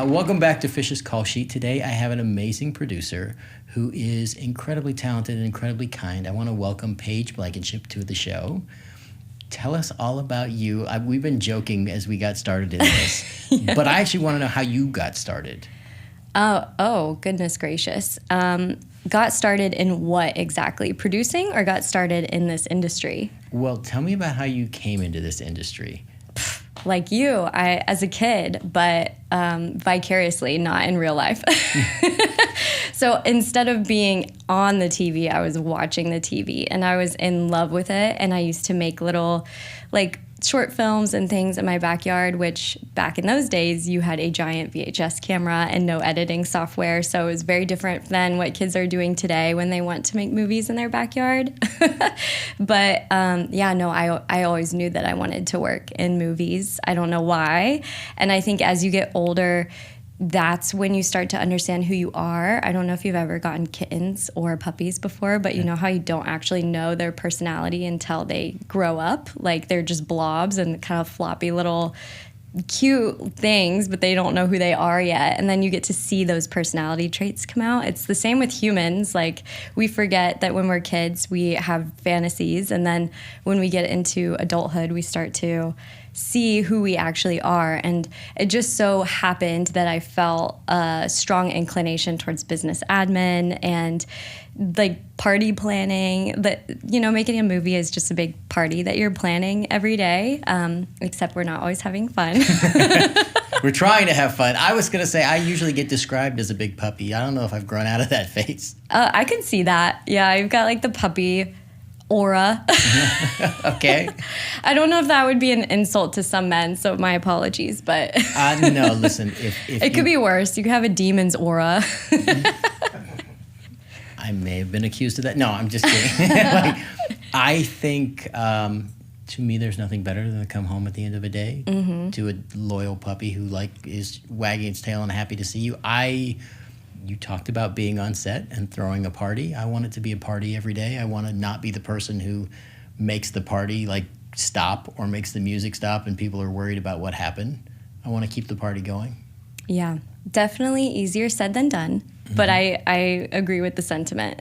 Welcome back to Fish's Call Sheet. Today I have an amazing producer who is incredibly talented and incredibly kind. I want to welcome Paige Blankenship to the show. Tell us all about you. We've been joking as we got started in this, yeah. But I actually want to know how you got started. Oh, goodness gracious. Got started in what exactly? Producing, or got started in this industry? Well, tell me about how you came into this industry. Like you, as a kid, but vicariously, not in real life. So instead of being on the TV, I was watching the TV, and I was in love with it. And I used to make little, short films and things in my backyard, which back in those days, you had a giant VHS camera and no editing software. So it was very different than what kids are doing today when they want to make movies in their backyard. But I always knew that I wanted to work in movies. I don't know why. And I think as you get older, that's when you start to understand who you are. I don't know if you've ever gotten kittens or puppies before, but you know how you don't actually know their personality until they grow up? Like they're just blobs and kind of floppy little cute things, but they don't know who they are yet. And then you get to see those personality traits come out. It's the same with humans. Like we forget that when we're kids, we have fantasies. And then when we get into adulthood, we start to see who we actually are. And it just so happened that I felt a strong inclination towards business admin and party planning. That, making a movie is just a big party that you're planning every day, except we're not always having fun. We're trying to have fun. I was going to say, I usually get described as a big puppy. I don't know if I've grown out of that phase. I can see that. Yeah, you've got the puppy aura. Okay. I don't know if that would be an insult to some men, so my apologies, but... No, listen, if it could be worse. You could have a demon's aura. I may have been accused of that. No, I'm just kidding. I think, to me, there's nothing better than to come home at the end of a day to a loyal puppy who is wagging its tail and happy to see you. You talked about being on set and throwing a party. I want it to be a party every day. I want to not be the person who makes the party stop or makes the music stop and people are worried about what happened. I want to keep the party going. Yeah, definitely easier said than done, but I agree with the sentiment.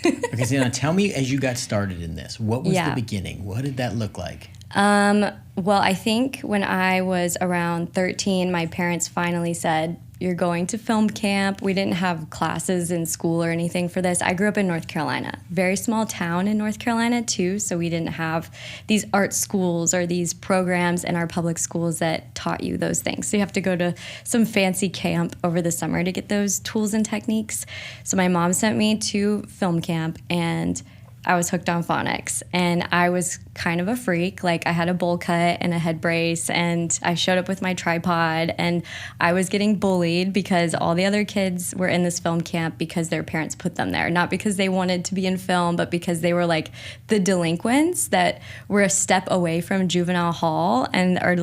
Okay, so now tell me, as you got started in this, what was the beginning? What did that look like? Well, I think when I was around 13, my parents finally said, you're going to film camp. We didn't have classes in school or anything for this. I grew up in North Carolina, very small town in North Carolina too, so we didn't have these art schools or these programs in our public schools that taught you those things. So you have to go to some fancy camp over the summer to get those tools and techniques. So my mom sent me to film camp, and I was hooked on phonics, and I was kind of a freak. I had a bowl cut and a head brace, and I showed up with my tripod, and I was getting bullied because all the other kids were in this film camp because their parents put them there. Not because they wanted to be in film, but because they were the delinquents that were a step away from juvenile hall and are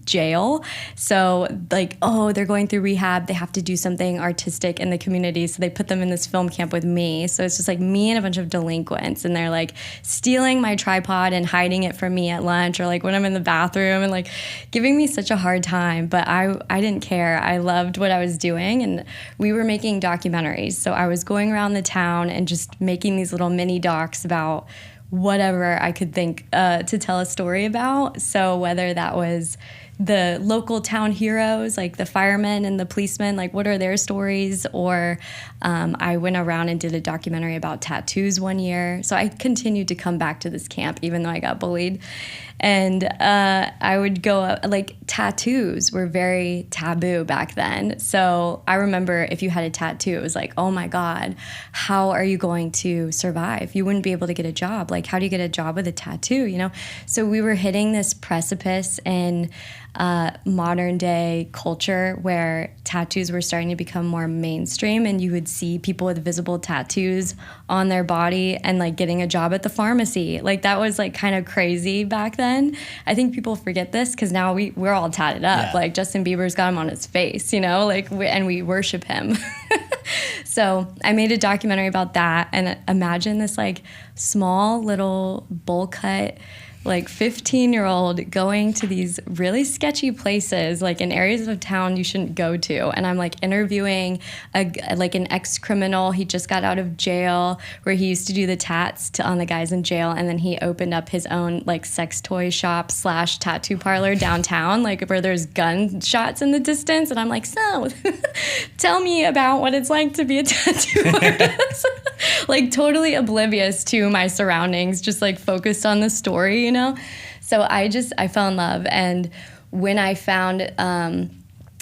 jail. So they're going through rehab. They have to do something artistic in the community. So they put them in this film camp with me. So it's just me and a bunch of delinquents, and they're stealing my tripod and hiding it from me at lunch or when I'm in the bathroom and giving me such a hard time. But I didn't care. I loved what I was doing, and we were making documentaries. So I was going around the town and just making these little mini docs about whatever I could think to tell a story about. So whether that was the local town heroes, the firemen and the policemen, what are their stories? Or I went around and did a documentary about tattoos one year. So I continued to come back to this camp, even though I got bullied. And I would go, tattoos were very taboo back then. So I remember if you had a tattoo, it was oh my God, how are you going to survive? You wouldn't be able to get a job. How do you get a job with a tattoo, So we were hitting this precipice in modern day culture where tattoos were starting to become more mainstream, and you would see people with visible tattoos on their body and getting a job at the pharmacy. That was kind of crazy back then. I think people forget this because now we're all tatted up. Yeah. Justin Bieber's got him on his face, and we worship him. So I made a documentary about that, and imagine this like small little bowl cut, like 15-year-old going to these really sketchy places, like in areas of town you shouldn't go to. And I'm like interviewing an ex-criminal. He just got out of jail, where he used to do the tats on the guys in jail. And then he opened up his own like sex toy shop / tattoo parlor downtown, like where there's gunshots in the distance. And I'm like, so tell me about what it's like to be a tattoo artist. Like totally oblivious to my surroundings, just like focused on the story, you know? So I fell in love. And when I found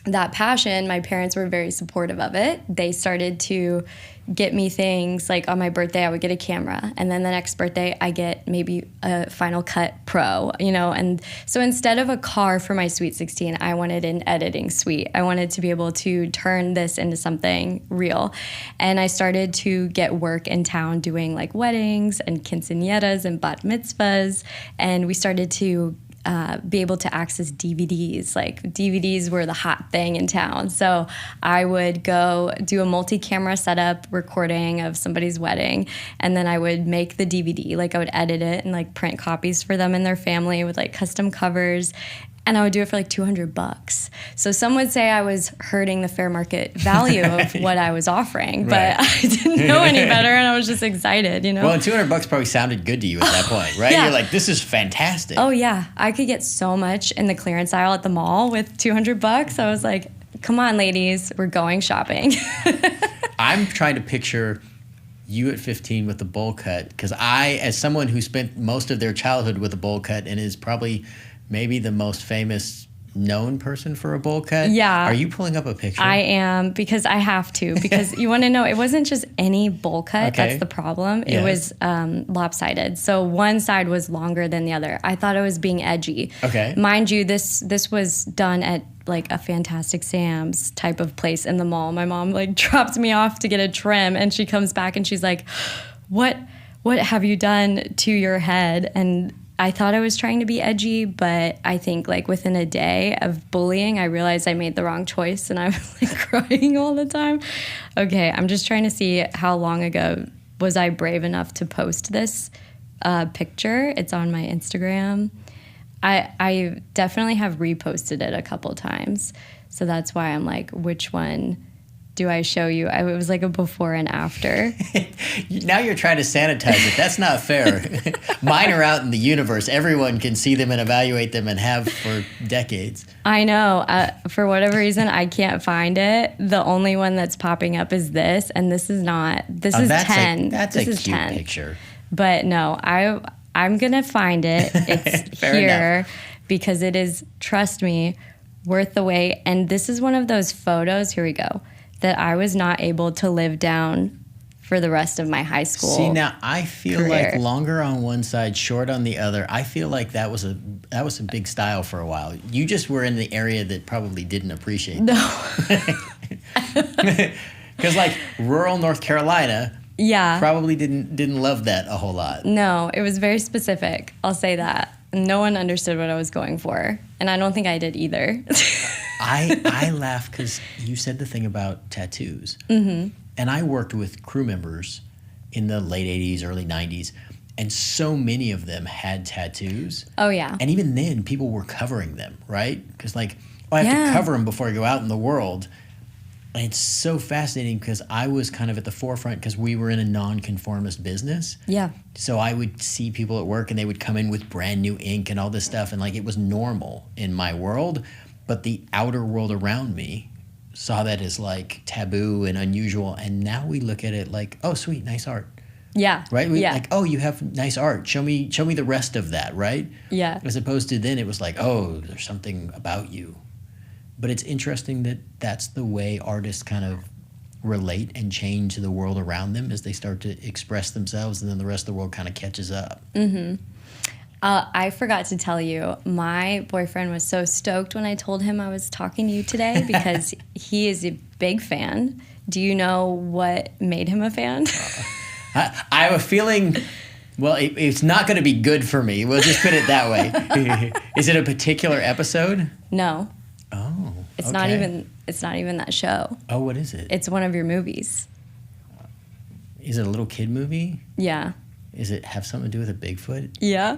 that passion, my parents were very supportive of it. They started to get me things like on my birthday, I would get a camera. And then the next birthday, I get maybe a Final Cut Pro, you know? And so instead of a car for my Sweet 16, I wanted an editing suite. I wanted to be able to turn this into something real. And I started to get work in town doing like weddings and quinceañeras and bat mitzvahs. And we started to be able to access DVDs. Like DVDs were the hot thing in town. So I would go do a multi-camera setup recording of somebody's wedding, and then I would make the DVD. Like I would edit it and like print copies for them and their family with like custom covers. And I would do it for like $200. So some would say I was hurting the fair market value of what I was offering, but I didn't know any better, and I was just excited, you know? Well, and $200 probably sounded good to you at that point, right? Yeah. You're like, this is fantastic. Oh, yeah. I could get so much in the clearance aisle at the mall with $200. I was like, come on, ladies, we're going shopping. I'm trying to picture you at 15 with the bowl cut, because I, as someone who spent most of their childhood with a bowl cut and is probably maybe the most famous known person for a bowl cut. Yeah. Are you pulling up a picture? I am, because I have to. Because you want to know, it wasn't just any bowl cut. Okay. That's the problem. Yes. It was lopsided. So one side was longer than the other. I thought I was being edgy. Okay. Mind you, this was done at like a Fantastic Sam's type of place in the mall. My mom like dropped me off to get a trim, and she comes back and she's like, what have you done to your head? And I thought I was trying to be edgy, but I think like within a day of bullying, I realized I made the wrong choice, and I was like crying all the time. Okay, I'm just trying to see how long ago was I brave enough to post this picture. It's on my Instagram. I definitely have reposted it a couple times. So that's why I'm like, which one do I show you? It was like a before and after. Now you're trying to sanitize it. That's not fair. Mine are out in the universe. Everyone can see them and evaluate them, and have for decades. I know. For whatever reason, I can't find it. The only one that's popping up is this, and this is not. This is 10. That's this a is cute 10. picture. But no, I'm going to find it. It's here enough. because it is, trust me, worth the wait. And this is one of those photos, here we go, that I was not able to live down for the rest of my high school. See, now I feel career. like longer on one side, short on the other. I feel like that was a big style for a while. You just were in the area that probably didn't appreciate that. Because like rural North Carolina, Yeah. probably didn't love that a whole lot. No, it was very specific. I'll say that. No one understood what I was going for. And I don't think I did either. I laugh because you said the thing about tattoos. Mm-hmm. And I worked with crew members in the late 80s, early 90s, and so many of them had tattoos. Oh, yeah. And even then, people were covering them, right? Because like, oh, I have Yeah. to cover them before I go out in the world. And it's so fascinating because I was kind of at the forefront because we were in a nonconformist business. Yeah. So I would see people at work and they would come in with brand new ink and all this stuff. And like it was normal in my world. But the outer world around me saw that as like taboo and unusual. And now we look at it like, oh, sweet, nice art. Yeah. Right? Yeah. Like, oh, you have nice art. Show me the rest of that, right? Yeah. As opposed to then it was like, oh, there's something about you. But it's interesting that that's the way artists kind of relate and change the world around them as they start to express themselves, and then the rest of the world kind of catches up. Mm-hmm. I forgot to tell you, my boyfriend was so stoked when I told him I was talking to you today because he is a big fan. Do you know what made him a fan? I have a feeling, well, it's not going to be good for me. We'll just put it that way. Is it a particular episode? No. Oh, It's not even, It's not even that show. Oh, what is it? It's one of your movies. Is it a little kid movie? Yeah. Is it have something to do with a Bigfoot? Yeah.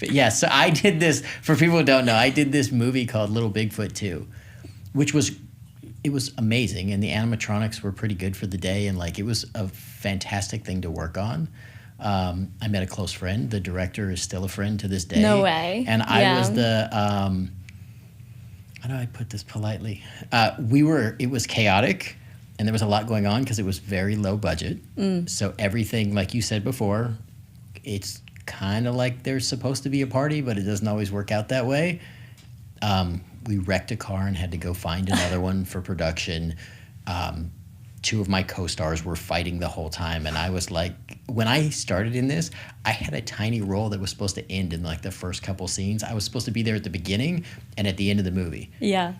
Yeah, so I did this, for people who don't know, I did this movie called Little Bigfoot 2, which was amazing, and the animatronics were pretty good for the day, and like it was a fantastic thing to work on. I met a close friend. The director is still a friend to this day. No way. And I was the, how do I put this politely? It was chaotic, and there was a lot going on because it was very low budget. So everything, like you said before, it's kind of like there's supposed to be a party, but it doesn't always work out that way. We wrecked a car and had to go find another one for production. Two of my co-stars were fighting the whole time, and I was like, when I started in this, I had a tiny role that was supposed to end in like the first couple scenes. I was supposed to be there at the beginning and at the end of the movie. Yeah.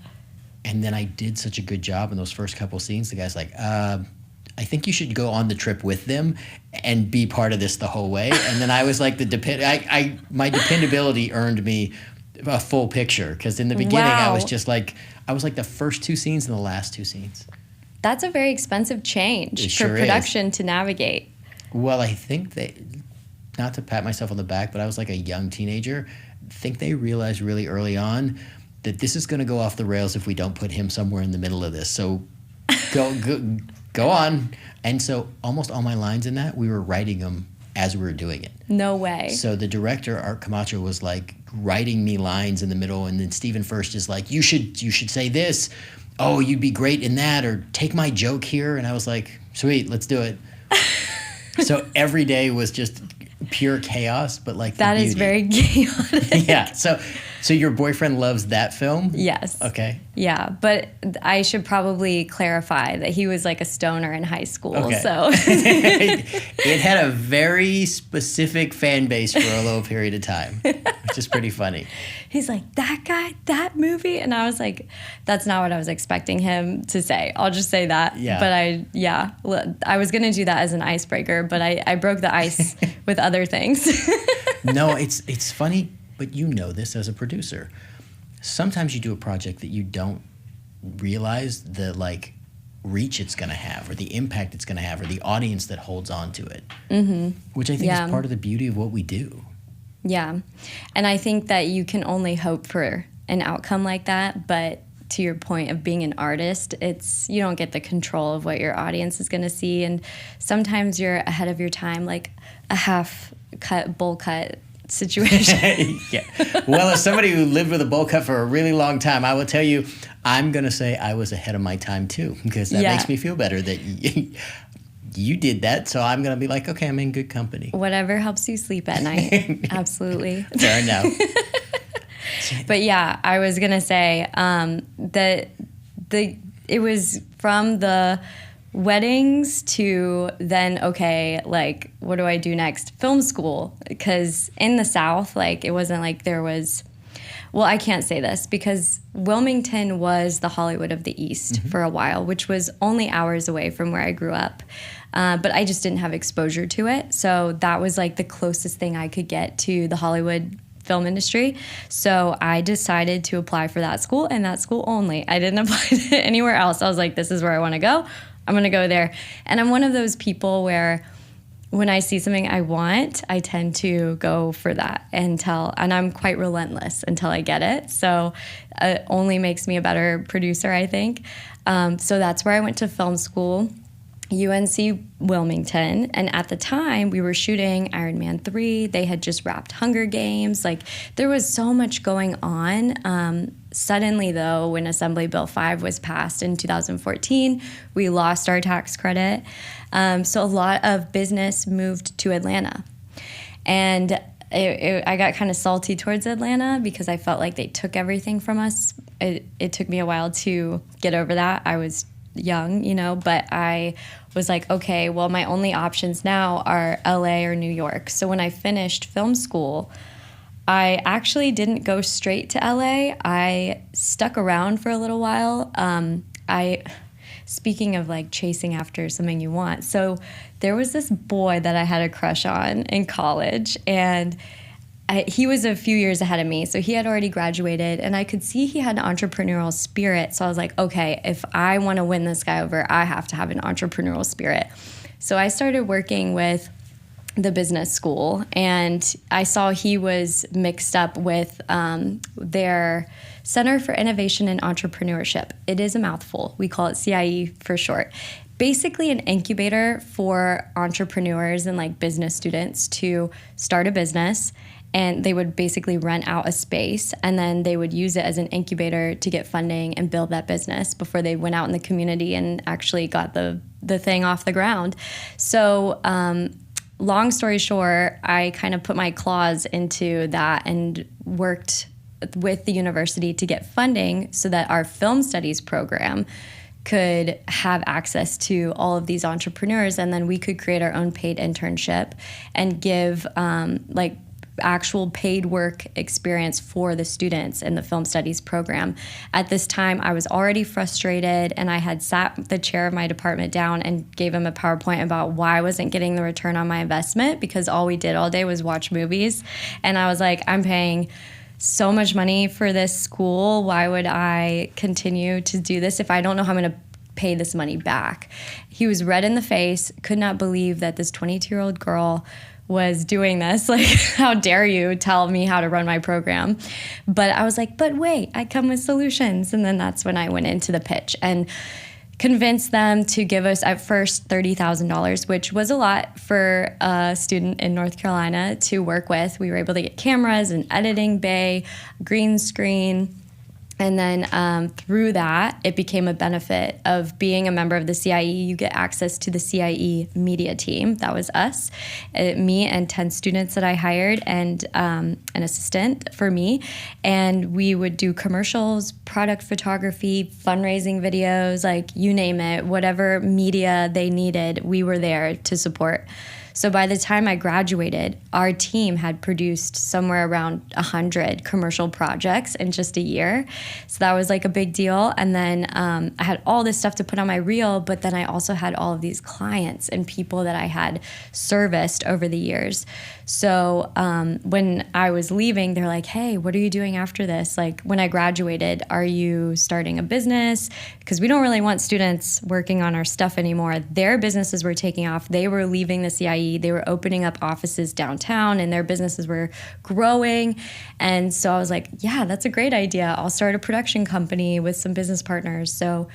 And then I did such a good job in those first couple scenes. The guy's like, I think you should go on the trip with them and be part of this the whole way. And then I was like, my dependability earned me a full picture, because in the beginning I was just like, I was like the first two scenes and the last two scenes. That's a very expensive change for production to navigate. Well, I think not to pat myself on the back, but I was like a young teenager. I think they realized really early on that this is going to go off the rails if we don't put him somewhere in the middle of this. So go on. And so almost all my lines in that, we were writing them as we were doing it. No way. So the director, Art Camacho, was like writing me lines in the middle, and then Stephen First is like, you should say this. Oh, you'd be great in that, or take my joke here. And I was like, sweet, let's do it. So every day was just pure chaos, but like that is very chaotic. Yeah. So your boyfriend loves that film? Yes. Okay. Yeah, but I should probably clarify that he was like a stoner in high school. Okay. So it had a very specific fan base for a little period of time, which is pretty funny. He's like, that guy, that movie? And I was like, that's not what I was expecting him to say. I'll just say that. Yeah. But I was going to do that as an icebreaker, but I broke the ice with other things. No, it's funny, but you know this as a producer. Sometimes you do a project that you don't realize the like reach it's going to have, or the impact it's going to have, or the audience that holds on to it, which I think is part of the beauty of what we do. Yeah. And I think that you can only hope for an outcome like that. But to your point of being an artist, you don't get the control of what your audience is going to see. And sometimes you're ahead of your time, like a half cut, bowl cut situation. Yeah. Well, as somebody who lived with a bowl cut for a really long time, I will tell you, I'm going to say I was ahead of my time too, because that makes me feel better that you did that. So I'm going to be like, okay, I'm in good company. Whatever helps you sleep at night. Absolutely. Fair enough. But yeah, I was going to say that it was from the weddings to then, okay, like, what do I do next? Film school. Because in the South, like, it wasn't like there was, well, I can't say this because Wilmington was the Hollywood of the East for a while, which was only hours away from where I grew up. But I just didn't have exposure to it. So that was like the closest thing I could get to the Hollywood film industry. So I decided to apply for that school and that school only. I didn't apply to anywhere else. I was like, this is where I want to go. I'm going to go there. And I'm one of those people where when I see something I want, I tend to go for that and I'm quite relentless until I get it. So it only makes me a better producer, I think. So that's where I went to film school, UNC Wilmington. And at the time, we were shooting Iron Man 3. They had just wrapped Hunger Games. Like, there was so much going on. Suddenly, though, when Assembly Bill 5 was passed in 2014, we lost our tax credit. So a lot of business moved to Atlanta. And I got kind of salty towards Atlanta because I felt like they took everything from us. It took me a while to get over that. I was young, but I was like, okay, well, my only options now are LA or New York. So when I finished film school, I actually didn't go straight to LA. I stuck around for a little while. Speaking of like chasing after something you want, so there was this boy that I had a crush on in college, and he was a few years ahead of me, so he had already graduated, and I could see he had an entrepreneurial spirit. So I was like, okay, if I want to win this guy over, I have to have an entrepreneurial spirit. So I started working with the business school, and I saw he was mixed up with their Center for Innovation and Entrepreneurship. It is a mouthful. We call it CIE for short. Basically an incubator for entrepreneurs and like business students to start a business, and they would basically rent out a space, and then they would use it as an incubator to get funding and build that business before they went out in the community and actually got the thing off the ground. So long story short, I kind of put my claws into that and worked with the university to get funding so that our film studies program could have access to all of these entrepreneurs, and then we could create our own paid internship and give like actual paid work experience for the students in the film studies program. At this time, I was already frustrated, and I had sat the chair of my department down and gave him a PowerPoint about why I wasn't getting the return on my investment, because all we did all day was watch movies. And I was like, I'm paying so much money for this school. Why would I continue to do this if I don't know how I'm going to pay this money back? He was red in the face, could not believe that this 22-year-old girl was doing this. Like, how dare you tell me how to run my program? But I was like, but wait, I come with solutions. And then that's when I went into the pitch and convinced them to give us at first $30,000, which was a lot for a student in North Carolina to work with. We were able to get cameras, an editing bay, green screen. And then through that, it became a benefit of being a member of the CIE. You get access to the CIE media team. That was us, me and 10 students that I hired, and an assistant for me. And we would do commercials, product photography, fundraising videos, like you name it, whatever media they needed, we were there to support. So by the time I graduated, our team had produced somewhere around 100 commercial projects in just a year. So that was like a big deal. And then I had all this stuff to put on my reel, but then I also had all of these clients and people that I had serviced over the years. So when I was leaving, they're like, hey, what are you doing after this? Like, when I graduated, are you starting a business? Because we don't really want students working on our stuff anymore. Their businesses were taking off. They were leaving the CIE. They were opening up offices downtown, and their businesses were growing. And so I was like, yeah, that's a great idea. I'll start a production company with some business partners. So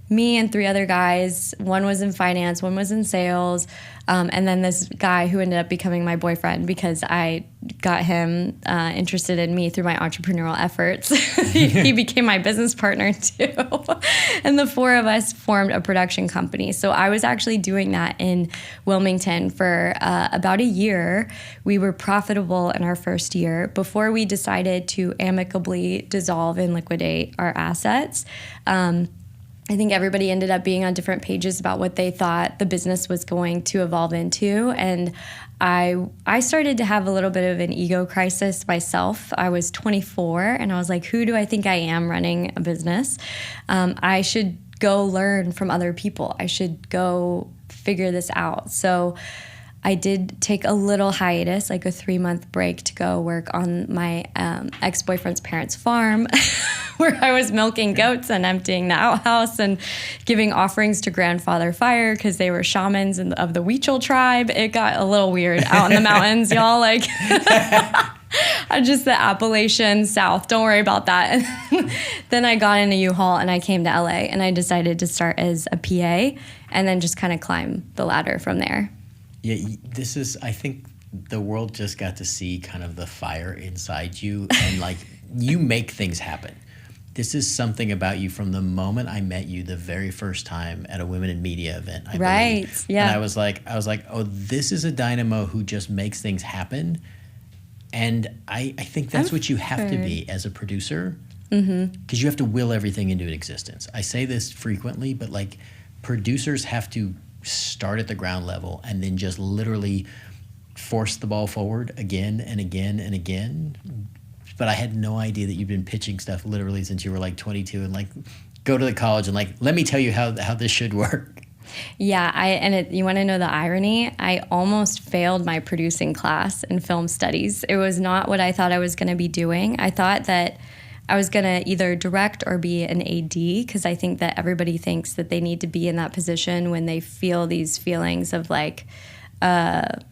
me and 3 other guys, one was in finance, one was in sales, and then this guy who ended up becoming my boyfriend because I got him interested in me through my entrepreneurial efforts. He became my business partner too. And the 4 of us formed a production company. So I was actually doing that in Wilmington for about a year. We were profitable in our first year before we decided to amicably dissolve and liquidate our assets. I think everybody ended up being on different pages about what they thought the business was going to evolve into. And I started to have a little bit of an ego crisis myself. I was 24, and I was like, who do I think I am running a business? I should go learn from other people. I should go figure this out. So I did take a little hiatus, like a 3-month break, to go work on my ex-boyfriend's parents' farm where I was milking goats and emptying the outhouse and giving offerings to Grandfather Fire because they were shamans of the Weechel tribe. It got a little weird out in the mountains, y'all. Like, just the Appalachian South. Don't worry about that. Then I got in a U-Haul and I came to LA, and I decided to start as a PA and then just kind of climb the ladder from there. Yeah, this is, I think the world just got to see kind of the fire inside you, and like, you make things happen. This is something about you from the moment I met you the very first time at a Women in Media event, I believe. Yeah. And I was like, oh, this is a dynamo who just makes things happen. And I think that's what you have to be as a producer, because you have to will everything into existence. I say this frequently, but like, producers have to start at the ground level and then just literally force the ball forward again and again and again. But I had no idea that you've been pitching stuff literally since you were like 22, and like, go to the college and like, let me tell you how this should work. Yeah, you want to know the irony? I almost failed my producing class in film studies. It was not what I thought I was going to be doing. I thought that I was going to either direct or be an AD, because I think that everybody thinks that they need to be in that position when they feel these feelings of like the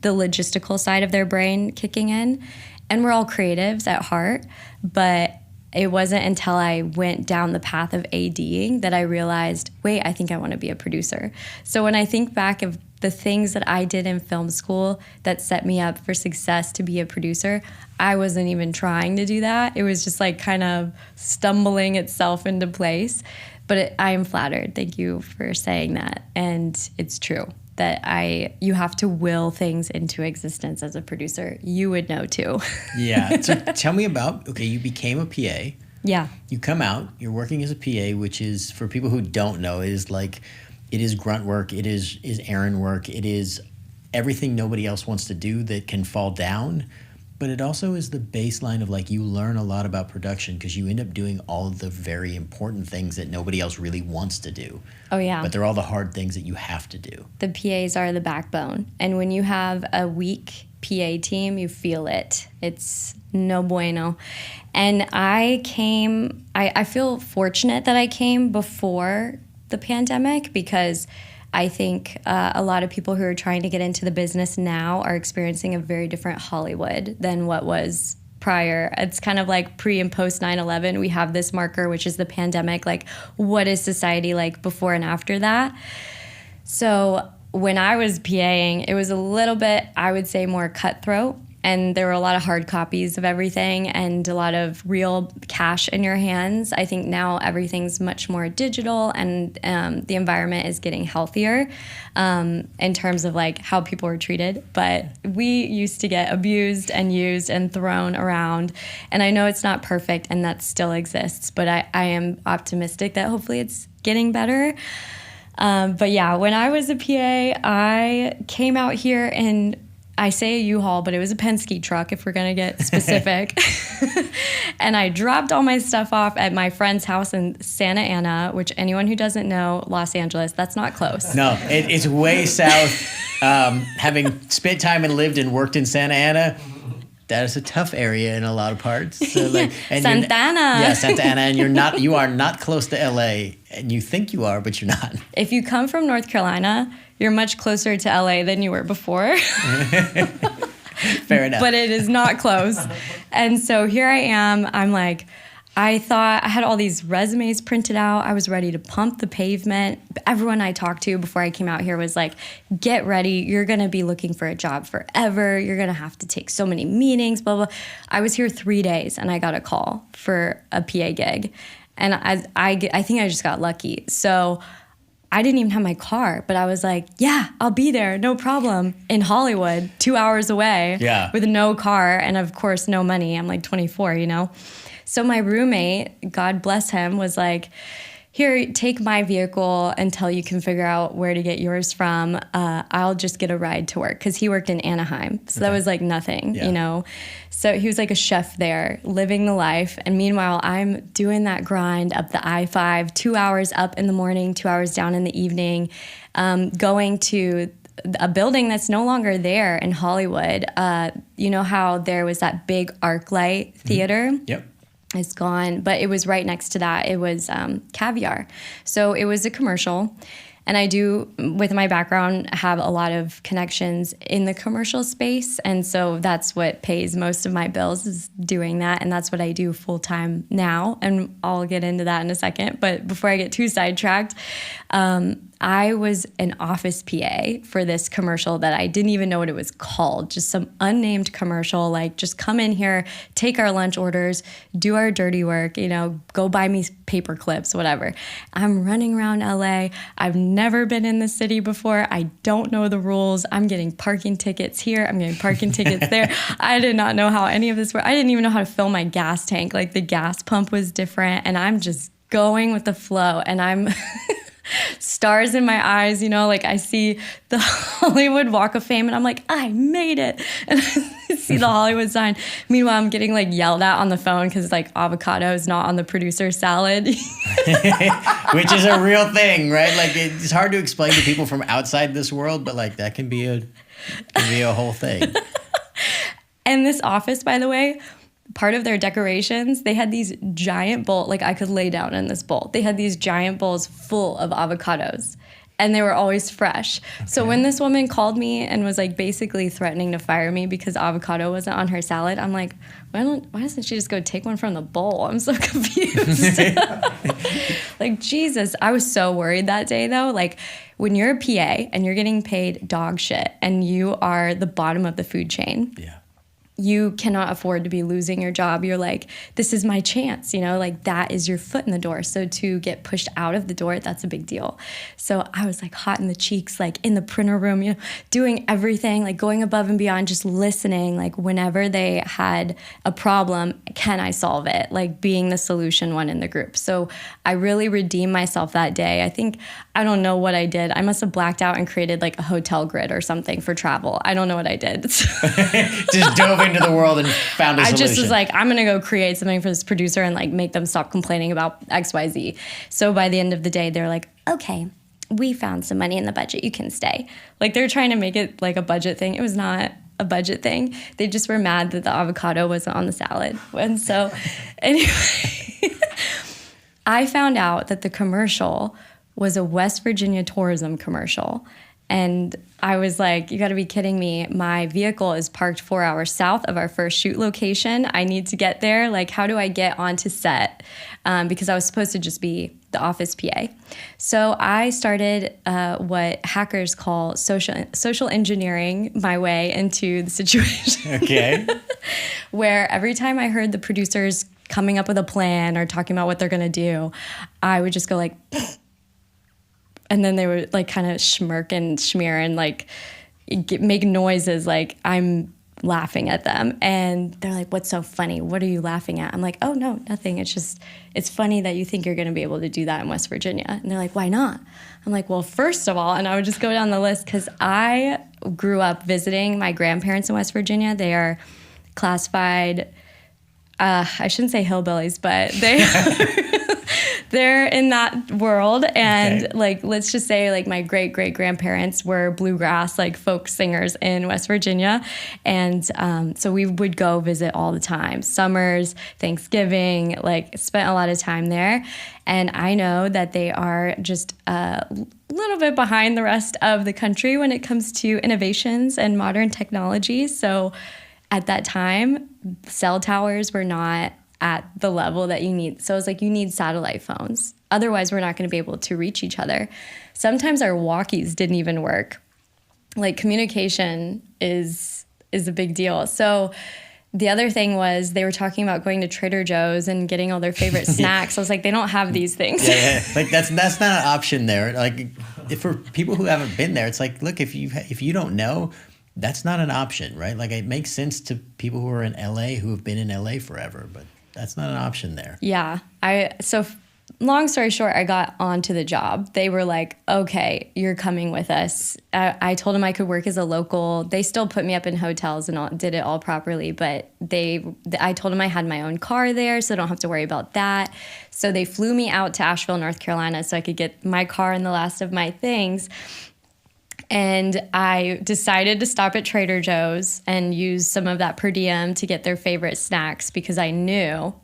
logistical side of their brain kicking in. And we're all creatives at heart, but it wasn't until I went down the path of ADing that I realized, wait, I think I want to be a producer. So when I think back of the things that I did in film school that set me up for success to be a producer, I wasn't even trying to do that. It was just like kind of stumbling itself into place. But I am flattered. Thank you for saying that. And it's true that you have to will things into existence as a producer. You would know too. Yeah. So tell me about, okay, you became a PA. Yeah. You come out, you're working as a PA, which is, for people who don't know, it is grunt work, it is errand work, it is everything nobody else wants to do that can fall down. But it also is the baseline of like, you learn a lot about production because you end up doing all of the very important things that nobody else really wants to do. Oh, yeah. But they're all the hard things that you have to do. The PAs are the backbone. And when you have a weak PA team, you feel it. It's no bueno. And I feel fortunate that I came before the pandemic, because I think a lot of people who are trying to get into the business now are experiencing a very different Hollywood than what was prior. It's kind of like pre and post 9/11. We have this marker, which is the pandemic. Like, what is society like before and after that? So when I was PAing, it was a little bit, I would say, more cutthroat. And there were a lot of hard copies of everything and a lot of real cash in your hands. I think now everything's much more digital, and the environment is getting healthier in terms of like how people are treated. But we used to get abused and used and thrown around. And I know it's not perfect and that still exists, but I am optimistic that hopefully it's getting better. But yeah, when I was a PA, I came out here in, I say a U-Haul, but it was a Penske truck if we're going to get specific. And I dropped all my stuff off at my friend's house in Santa Ana, which anyone who doesn't know Los Angeles, that's not close. No, it's way south. Having spent time and lived and worked in Santa Ana, that is a tough area in a lot of parts. So like, and Santa Ana. Yeah, Santa Ana, and you are not close to LA, and you think you are, but you're not. If you come from North Carolina, you're much closer to LA than you were before. Fair enough. But it is not close. And so here I am. I'm like, I thought I had all these resumes printed out. I was ready to pump the pavement. Everyone I talked to before I came out here was like, get ready. You're going to be looking for a job forever. You're going to have to take so many meetings, blah, blah. I was here 3 days and I got a call for a PA gig. And I think I just got lucky. So I didn't even have my car, but I was like, yeah, I'll be there, no problem, in Hollywood, 2 hours away, with no car and, of course, no money. I'm like 24, you know? So my roommate, God bless him, was like, here, take my vehicle until you can figure out where to get yours from. I'll just get a ride to work, because he worked in Anaheim. So that was like nothing, you know? So he was like a chef there, living the life. And meanwhile, I'm doing that grind up the I-5, 2 hours up in the morning, 2 hours down in the evening, going to a building that's no longer there in Hollywood. You know how there was that big ArcLight theater? Mm-hmm. Yep. It's gone, but it was right next to that. It was Caviar. So it was a commercial. And I do, with my background, have a lot of connections in the commercial space. And so that's what pays most of my bills, is doing that. And that's what I do full time now. And I'll get into that in a second. But before I get too sidetracked, I was an office PA for this commercial that I didn't even know what it was called. Just some unnamed commercial, like, just come in here, take our lunch orders, do our dirty work, you know, go buy me paper clips, whatever. I'm running around LA. I've never been in the city before. I don't know the rules. I'm getting parking tickets here. I'm getting parking tickets there. I did not know how any of this worked. I didn't even know how to fill my gas tank. Like, the gas pump was different, and I'm just going with the flow. And I'm stars in my eyes, you know, like I see the Hollywood Walk of Fame and I'm like, I made it. And I see the Hollywood sign. Meanwhile, I'm getting like yelled at on the phone because like avocado is not on the producer's salad. Which is a real thing, right? Like it's hard to explain to people from outside this world, but like that can be a whole thing. And this office, by the way, part of their decorations, they had these giant bowls, like I could lay down in this bowl. They had these giant bowls full of avocados and they were always fresh. Okay. So when this woman called me and was like basically threatening to fire me because avocado wasn't on her salad, I'm like, why doesn't she just go take one from the bowl? I'm so confused. Like, Jesus, I was so worried that day though. Like when you're a PA and you're getting paid dog shit and you are the bottom of the food chain. Yeah. You cannot afford to be losing your job. You're like, this is my chance, you know, like that is your foot in the door. So to get pushed out of the door, that's a big deal. So I was like hot in the cheeks, like in the printer room, you know, doing everything, like going above and beyond, just listening, like whenever they had a problem, can I solve it? Like being the solution one in the group. So I really redeemed myself that day. I don't know what I did. I must have blacked out and created like a hotel grid or something for travel. I don't know what I did. Just dove into the world and found a solution. I just was like, I'm going to go create something for this producer and like make them stop complaining about XYZ. So by the end of the day, they're like, okay, we found some money in the budget. You can stay. Like they're trying to make it like a budget thing. It was not a budget thing. They just were mad that the avocado wasn't on the salad. And so anyway, I found out that the commercial was a West Virginia tourism commercial. And I was like, you got to be kidding me. My vehicle is parked 4 hours south of our first shoot location. I need to get there. Like, how do I get onto set? Because I was supposed to just be the office PA. So I started what hackers call social engineering my way into the situation. Okay. Where every time I heard the producers coming up with a plan or talking about what they're going to do, I would just go like... And then they would like kind of smirk and smear and like make noises like I'm laughing at them. And they're like, what's so funny? What are you laughing at? I'm like, oh, no, nothing. It's funny that you think you're going to be able to do that in West Virginia. And they're like, why not? I'm like, well, first of all, and I would just go down the list because I grew up visiting my grandparents in West Virginia. They are classified, I shouldn't say hillbillies, but they they're in that world. And like, let's just say like my great-great-grandparents were bluegrass, like folk singers in West Virginia. And so we would go visit all the time. Summers, Thanksgiving, like spent a lot of time there. And I know that they are just a little bit behind the rest of the country when it comes to innovations and modern technology. So at that time, cell towers were not at the level that you need. So it's like, you need satellite phones. Otherwise, we're not going to be able to reach each other. Sometimes our walkies didn't even work. Like communication is a big deal. So the other thing was they were talking about going to Trader Joe's and getting all their favorite snacks. I was like, they don't have these things. Yeah. Like that's not an option there. Like for people who haven't been there, it's like, look, if you don't know, that's not an option, right? Like it makes sense to people who are in LA who have been in LA forever, but that's not an option there. Yeah. So long story short, I got onto the job. They were like, okay, you're coming with us. I told them I could work as a local. They still put me up in hotels and did it all properly, but I told them I had my own car there, so I don't have to worry about that. So they flew me out to Asheville, North Carolina, so I could get my car and the last of my things. And I decided to stop at Trader Joe's and use some of that per diem to get their favorite snacks because I knew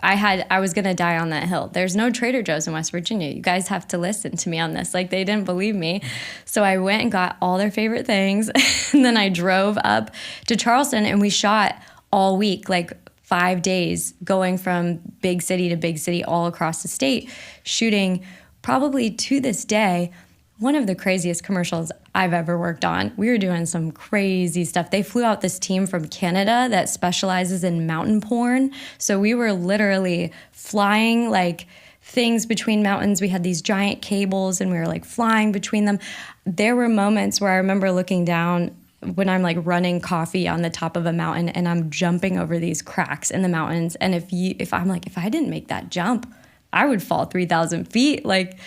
I was going to die on that hill. There's no Trader Joe's in West Virginia. You guys have to listen to me on this. Like, they didn't believe me. So I went and got all their favorite things. And then I drove up to Charleston and we shot all week, like 5 days, going from big city to big city all across the state, shooting probably to this day one of the craziest commercials I've ever worked on. We were doing some crazy stuff. They flew out this team from Canada that specializes in mountain porn. So we were literally flying like things between mountains. We had these giant cables and we were like flying between them. There were moments where I remember looking down when I'm like running coffee on the top of a mountain and I'm jumping over these cracks in the mountains. And if I didn't make that jump, I would fall 3,000 feet. Like,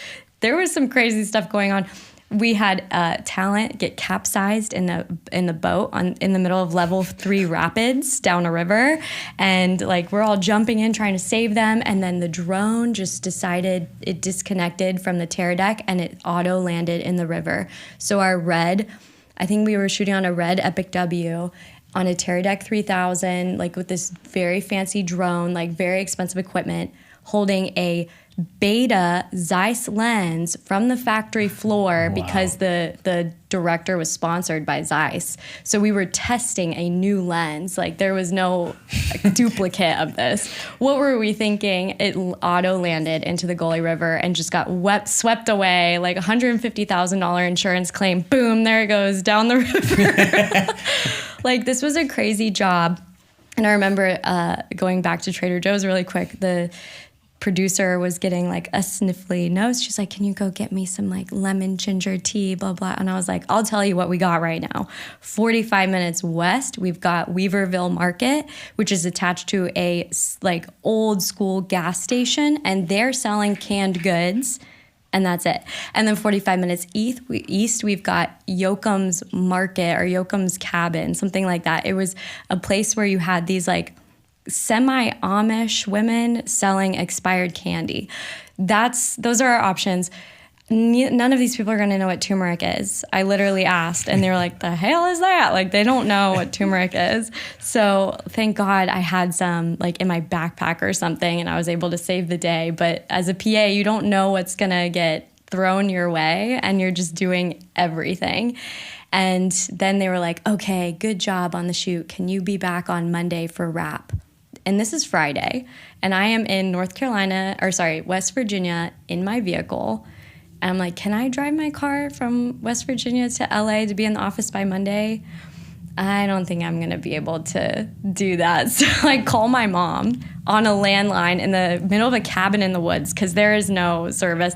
there was some crazy stuff going on. We had talent get capsized in the boat in the middle of level 3 rapids down a river, and like we're all jumping in trying to save them, and then the drone just decided it disconnected from the tear deck and it auto landed in the river. So our red, I think we were shooting on a red Epic W on a Teradek 3000, like with this very fancy drone, like very expensive equipment, holding a Beta Zeiss lens from the factory floor. Wow. Because the director was sponsored by Zeiss. So we were testing a new lens. Like there was no duplicate of this. What were we thinking? It auto landed into the Gully River and just got swept away, like $150,000 insurance claim. Boom, there it goes down the river. Like this was a crazy job. And I remember going back to Trader Joe's really quick, the producer was getting like a sniffly nose. She's like, can you go get me some like lemon ginger tea, blah, blah. And I was like, I'll tell you what we got right now. 45 minutes west, we've got Weaverville Market, which is attached to a like old school gas station, and they're selling canned goods. And that's it. And then 45 minutes east, we've got Yoakum's Market or Yoakum's Cabin, something like that. It was a place where you had these like semi-Amish women selling expired candy. Those are our options. None of these people are going to know what turmeric is. I literally asked, and they were like, the hell is that? Like, they don't know what turmeric is. So thank God I had some like in my backpack or something, and I was able to save the day. But as a PA, you don't know what's going to get thrown your way, and you're just doing everything. And then they were like, okay, good job on the shoot. Can you be back on Monday for wrap? And this is Friday, and I am in West Virginia in my vehicle. And I'm like, can I drive my car from West Virginia to LA to be in the office by Monday? I don't think I'm going to be able to do that. So I call my mom on a landline in the middle of a cabin in the woods because there is no service.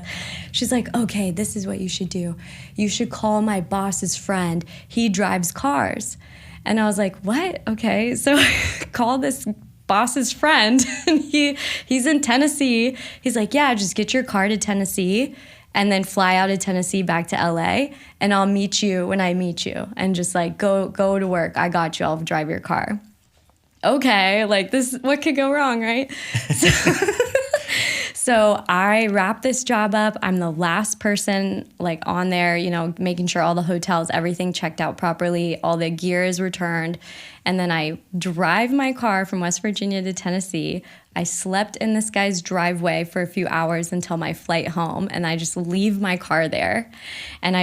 She's like, okay, this is what you should do. You should call my boss's friend. He drives cars. And I was like, what? Okay. So I called this boss's friend, and he's in Tennessee. He's like, yeah, just get your car to Tennessee and then fly out of Tennessee back to LA, and I'll meet you when I meet you, and just like go to work. I got you. I'll drive your car. Okay, like this, what could go wrong, right? So I wrap this job up. I'm the last person like on there, making sure all the hotels, everything checked out properly, all the gear is returned. And then I drive my car from West Virginia to Tennessee. I slept in this guy's driveway for a few hours until my flight home, and I just leave my car there. And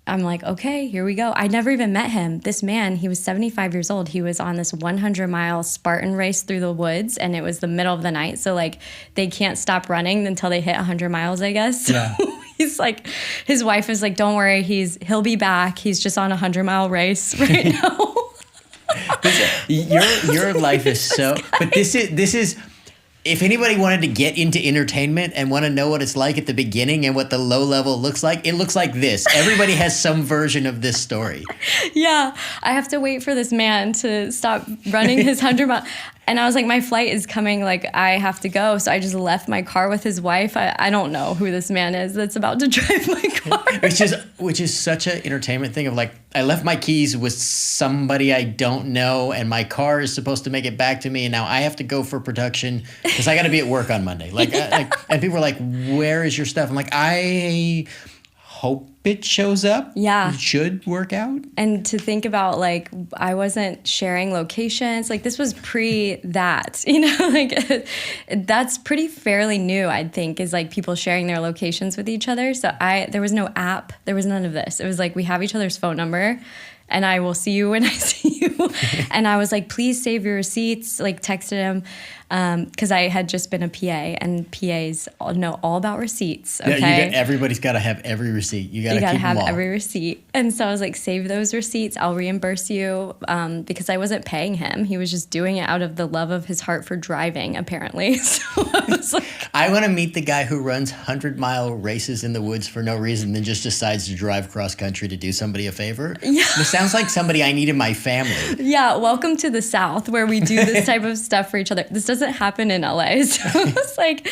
I'm like, okay, here we go. I never even met him. This man, he was 75 years old. He was on this 100-mile Spartan race through the woods, and it was the middle of the night. So, like, they can't stop running until they hit 100 miles, I guess. Yeah. He's like, his wife is like, don't worry, he'll be back. He's just on a 100-mile race right now. Your life is so, but this is, if anybody wanted to get into entertainment and want to know what it's like at the beginning and what the low level looks like, it looks like this. Everybody has some version of this story. Yeah. I have to wait for this man to stop running his 100 miles. And I was like, my flight is coming, like, I have to go. So I just left my car with his wife. I don't know who this man is that's about to drive my car. Which is such an entertainment thing of like, I left my keys with somebody I don't know, and my car is supposed to make it back to me, and now I have to go for production because I got to be at work on Monday. And people are like, where is your stuff? I'm like, I hope it shows up. Yeah. It should work out. And to think about, like, I wasn't sharing locations. Like, this was pre that, like, that's pretty fairly new, I'd think, is like people sharing their locations with each other. So there was no app. There was none of this. It was like, we have each other's phone number, and I will see you when I see you. And I was like, please save your receipts, like texted him. Because I had just been a PA, and PAs know all about receipts. Okay, yeah, everybody's got to have every receipt. You got to have every receipt. And so I was like, save those receipts. I'll reimburse you, because I wasn't paying him. He was just doing it out of the love of his heart for driving, apparently. So I was like, I want to meet the guy who runs 100-mile races in the woods for no reason, then just decides to drive cross country to do somebody a favor. Yeah. It sounds like somebody I need in my family. Yeah, welcome to the South, where we do this type of stuff for each other. This doesn't happen in LA. So it's like,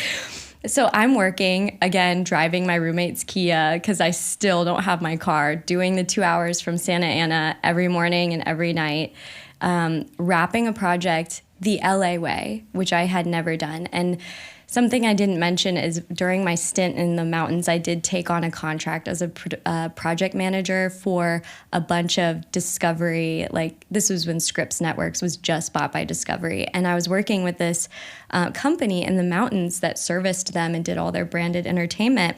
So I'm working, again, driving my roommate's Kia because I still don't have my car, doing the 2 hours from Santa Ana every morning and every night, wrapping a project the LA way, which I had never done. And something I didn't mention is during my stint in the mountains, I did take on a contract as a project manager for a bunch of Discovery. Like, this was when Scripps Networks was just bought by Discovery. And I was working with this company in the mountains that serviced them and did all their branded entertainment.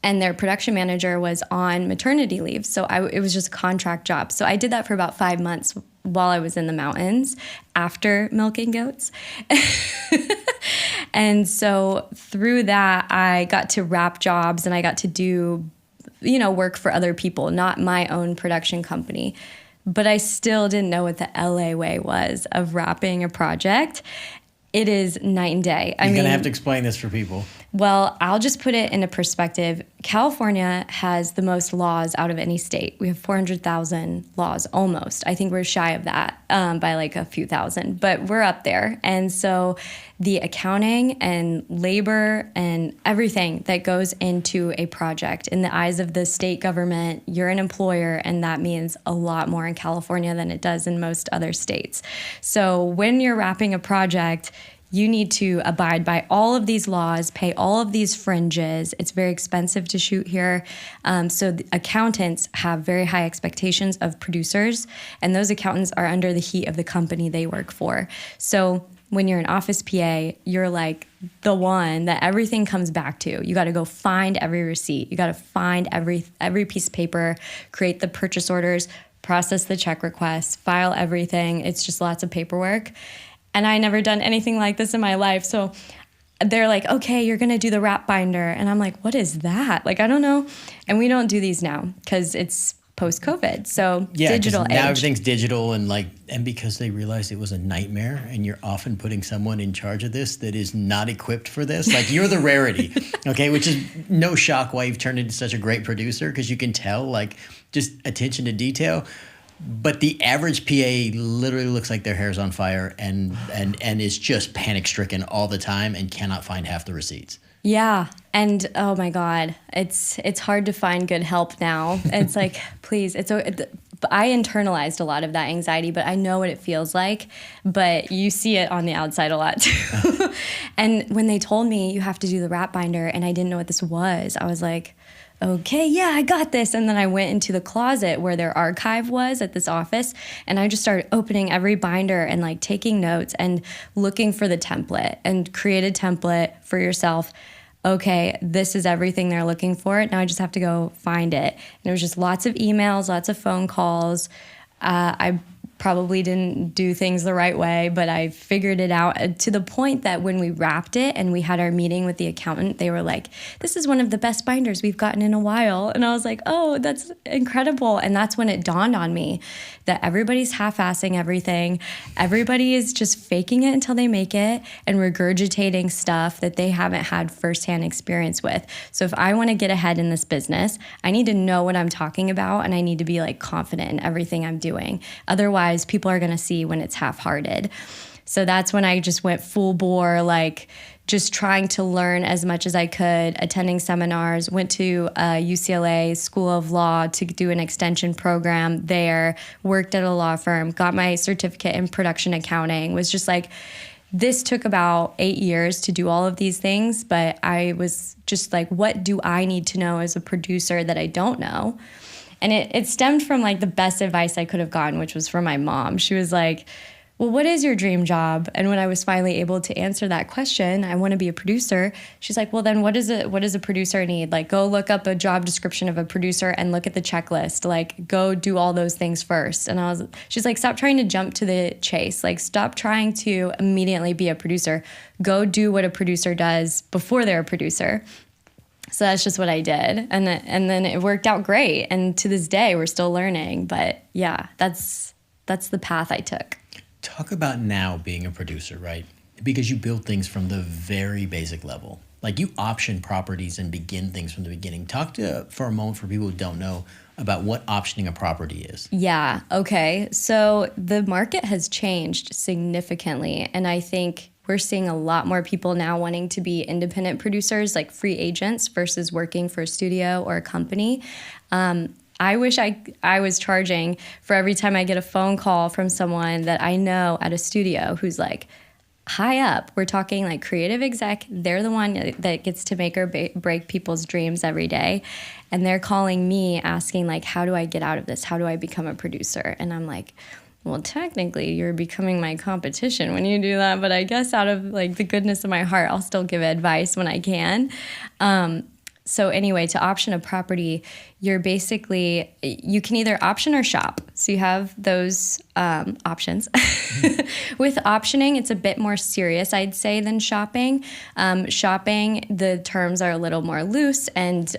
And their production manager was on maternity leave. So it was just a contract job. So I did that for about 5 months while I was in the mountains after milking goats. And so through that, I got to wrap jobs and I got to do, work for other people, not my own production company. But I still didn't know what the LA way was of wrapping a project. It is night and day. You're going to have to explain this for people. Well, I'll just put it into perspective. California has the most laws out of any state. We have 400,000 laws, almost. I think we're shy of that by like a few thousand, but we're up there. And so the accounting and labor and everything that goes into a project, in the eyes of the state government, you're an employer, and that means a lot more in California than it does in most other states. So when you're wrapping a project, you need to abide by all of these laws, pay all of these fringes. It's very expensive to shoot here. So the accountants have very high expectations of producers, and those accountants are under the heat of the company they work for. So when you're an office PA, you're like the one that everything comes back to. You got to go find every receipt. You got to find every piece of paper, create the purchase orders, process the check requests, file everything. It's just lots of paperwork. And I never done anything like this in my life. So they're like, okay, you're going to do the wrap binder. And I'm like, what is that? Like, I don't know. And we don't do these now because it's post-COVID. So digital age. Now everything's digital and because they realized it was a nightmare, and you're often putting someone in charge of this that is not equipped for this. Like, you're the rarity, okay? Which is no shock why you've turned into such a great producer, because you can tell, like, just attention to detail. But the average PA literally looks like their hair's on fire and is just panic-stricken all the time and cannot find half the receipts. Yeah. And oh my God, it's hard to find good help now. It's like, please, I internalized a lot of that anxiety, but I know what it feels like. But you see it on the outside a lot too. And when they told me you have to do the wrap binder and I didn't know what this was, I was like, okay, yeah, I got this. And then I went into the closet where their archive was at this office, and I just started opening every binder and like taking notes and looking for the template, and create a template for yourself. Okay, this is everything they're looking for. Now I just have to go find it. And it was just lots of emails, lots of phone calls. I probably didn't do things the right way, but I figured it out to the point that when we wrapped it and we had our meeting with the accountant, they were like, this is one of the best binders we've gotten in a while. And I was like, oh, that's incredible. And that's when it dawned on me that everybody's half-assing everything. Everybody is just faking it until they make it and regurgitating stuff that they haven't had firsthand experience with. So if I want to get ahead in this business, I need to know what I'm talking about, and I need to be like confident in everything I'm doing. Otherwise, people are going to see when it's half-hearted. So that's when I just went full bore, like just trying to learn as much as I could, attending seminars, went to UCLA School of Law to do an extension program there, worked at a law firm, got my certificate in production accounting, was just like, this took about 8 years to do all of these things, but I was just like, what do I need to know as a producer that I don't know? And it stemmed from like the best advice I could have gotten, which was from my mom. She was like, well, what is your dream job? And when I was finally able to answer that question, I want to be a producer. She's like, well, then what does a producer need? Like, go look up a job description of a producer and look at the checklist. Like, go do all those things first. And she's like, stop trying to jump to the chase. Like, stop trying to immediately be a producer. Go do what a producer does before they're a producer. So that's just what I did. And then it worked out great. And to this day, we're still learning. But yeah, that's the path I took. Talk about now being a producer, right? Because you build things from the very basic level. Like, you option properties and begin things from the beginning. Talk for a moment, for people who don't know, about what optioning a property is. Yeah, okay. So the market has changed significantly. And I think we're seeing a lot more people now wanting to be independent producers, like free agents versus working for a studio or a company. I wish I was charging for every time I get a phone call from someone that I know at a studio who's like high up. We're talking like creative exec. They're the one that gets to make or break people's dreams every day. And they're calling me asking like, how do I get out of this? How do I become a producer? And I'm like, well, technically you're becoming my competition when you do that. But I guess out of like the goodness of my heart, I'll still give advice when I can. So anyway, to option a property, you can either option or shop. So you have those options. With optioning, it's a bit more serious, I'd say, than shopping. Shopping, the terms are a little more loose, and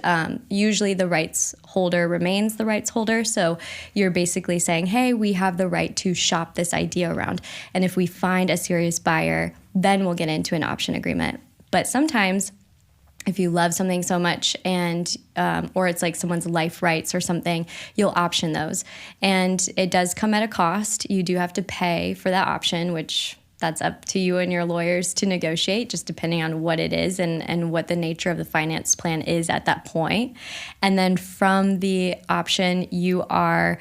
usually the rights holder remains the rights holder. So you're basically saying, hey, we have the right to shop this idea around. And if we find a serious buyer, then we'll get into an option agreement. But sometimes if you love something so much and or it's like someone's life rights or something, you'll option those. And it does come at a cost. You do have to pay for that option, which that's up to you and your lawyers to negotiate, just depending on what it is and what the nature of the finance plan is at that point. And then from the option, you are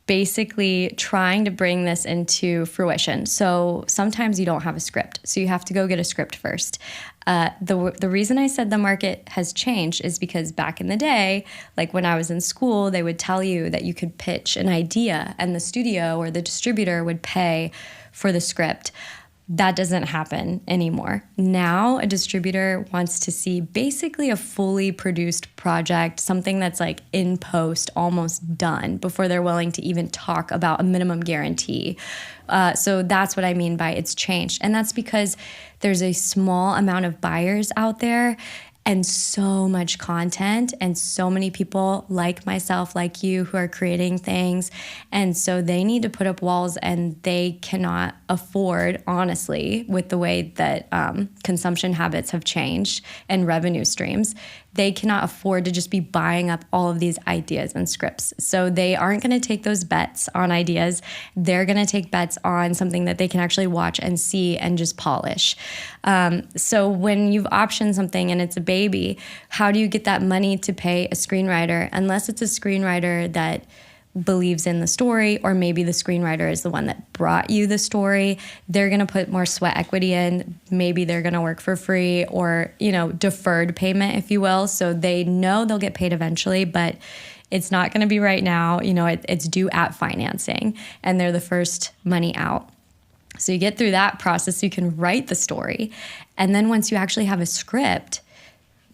basically trying to bring this into fruition. So sometimes you don't have a script, so you have to go get a script first. The reason I said the market has changed is because back in the day, like when I was in school, they would tell you that you could pitch an idea and the studio or the distributor would pay for the script. That doesn't happen anymore. Now a distributor wants to see basically a fully produced project, something that's like in post, almost done, before they're willing to even talk about a minimum guarantee. So that's what I mean by it's changed. And that's because there's a small amount of buyers out there and so much content and so many people like myself, like you, who are creating things. And so they need to put up walls, and they cannot afford, honestly, with the way that consumption habits have changed and revenue streams, they cannot afford to just be buying up all of these ideas and scripts. So they aren't going to take those bets on ideas. They're going to take bets on something that they can actually watch and see and just polish. So when you've optioned something and it's a baby, how do you get that money to pay a screenwriter? Unless it's a screenwriter that believes in the story, or maybe the screenwriter is the one that brought you the story. They're going to put more sweat equity in. Maybe they're going to work for free, or, deferred payment, if you will. So they know they'll get paid eventually, but it's not going to be right now. It's due at financing, and they're the first money out. So you get through that process so you can write the story. And then once you actually have a script,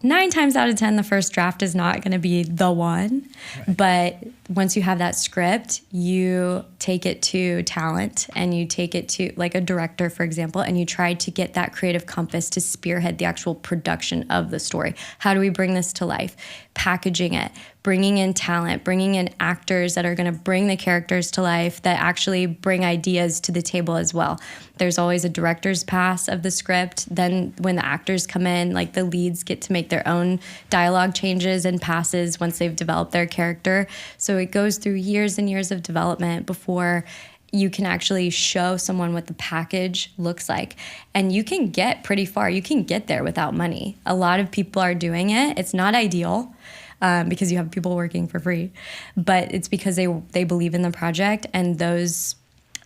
9 times out of 10, the first draft is not going to be the one. Right. But once you have that script, you take it to talent, and you take it to like a director, for example, and you try to get that creative compass to spearhead the actual production of the story. How do we bring this to life? Packaging it, bringing in talent, bringing in actors that are going to bring the characters to life, that actually bring ideas to the table as well. There's always a director's pass of the script. Then when the actors come in, like the leads get to make their own dialogue changes and passes once they've developed their character. So it goes through years and years of development before you can actually show someone what the package looks like. And you can get pretty far. You can get there without money. A lot of people are doing it. It's not ideal because you have people working for free, but it's because they believe in the project, and those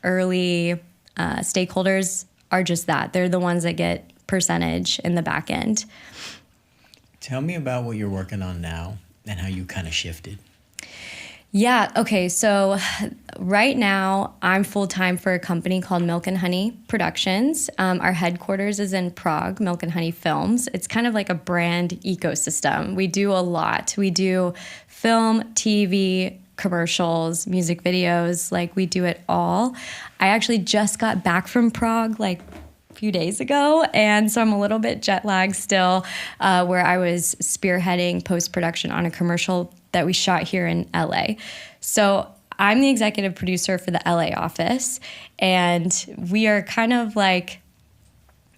early stakeholders are just that. They're the ones that get percentage in the back end. Tell me about what you're working on now and how you kind of shifted. Yeah, okay, so right now I'm full-time for a company called Milk and Honey Productions. Our headquarters is in Prague, Milk and Honey Films. It's kind of like a brand ecosystem. We do a lot. We do film, TV, commercials, music videos, like we do it all. I actually just got back from Prague like a few days ago, and so I'm a little bit jet lagged still, where I was spearheading post-production on a commercial that we shot here in LA. So I'm the executive producer for the LA office, and we are kind of like,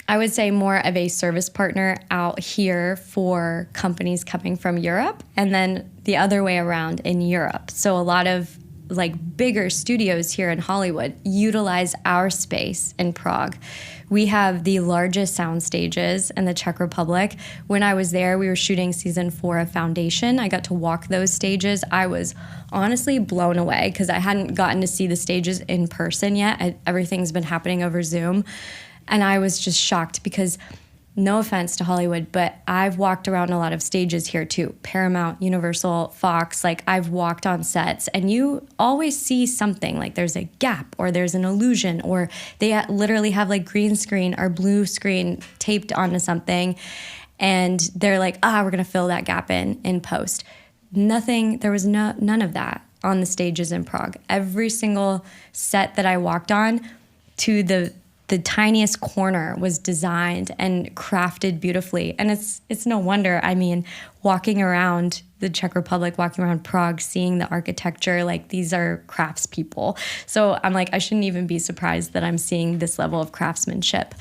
I would say, more of a service partner out here for companies coming from Europe, and then the other way around in Europe. So a lot of like bigger studios here in Hollywood utilize our space in Prague. We have the largest sound stages in the Czech Republic. When I was there, we were shooting season 4 of Foundation. I got to walk those stages. I was honestly blown away because I hadn't gotten to see the stages in person yet. Everything's been happening over Zoom. And I was just shocked because, no offense to Hollywood, but I've walked around a lot of stages here too. Paramount, Universal, Fox, like I've walked on sets and you always see something, like there's a gap or there's an illusion or they literally have like green screen or blue screen taped onto something and they're like, we're gonna fill that gap in post. Nothing, there was none of that on the stages in Prague. Every single set that I walked on to the tiniest corner was designed and crafted beautifully. And it's no wonder, I mean, walking around the Czech Republic, walking around Prague, seeing the architecture, like these are craftspeople. So I'm like, I shouldn't even be surprised that I'm seeing this level of craftsmanship.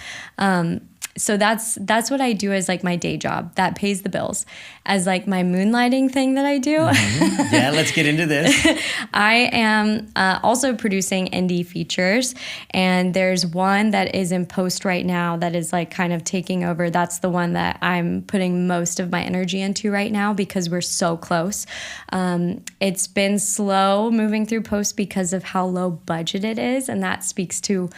So that's what I do as like my day job that pays the bills. As like my moonlighting thing that I do. Mm-hmm. Yeah, let's get into this. I am also producing indie features, and there's one that is in post right now that is like kind of taking over. That's the one that I'm putting most of my energy into right now because we're so close. It's been slow moving through post because of how low budget it is, and that speaks to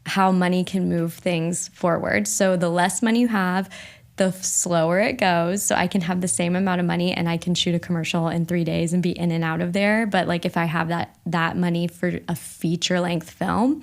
how money can move things forward. So the less money you have, the slower it goes. So I can have the same amount of money and I can shoot a commercial in 3 days and be in and out of there. But like if I have that money for a feature length film,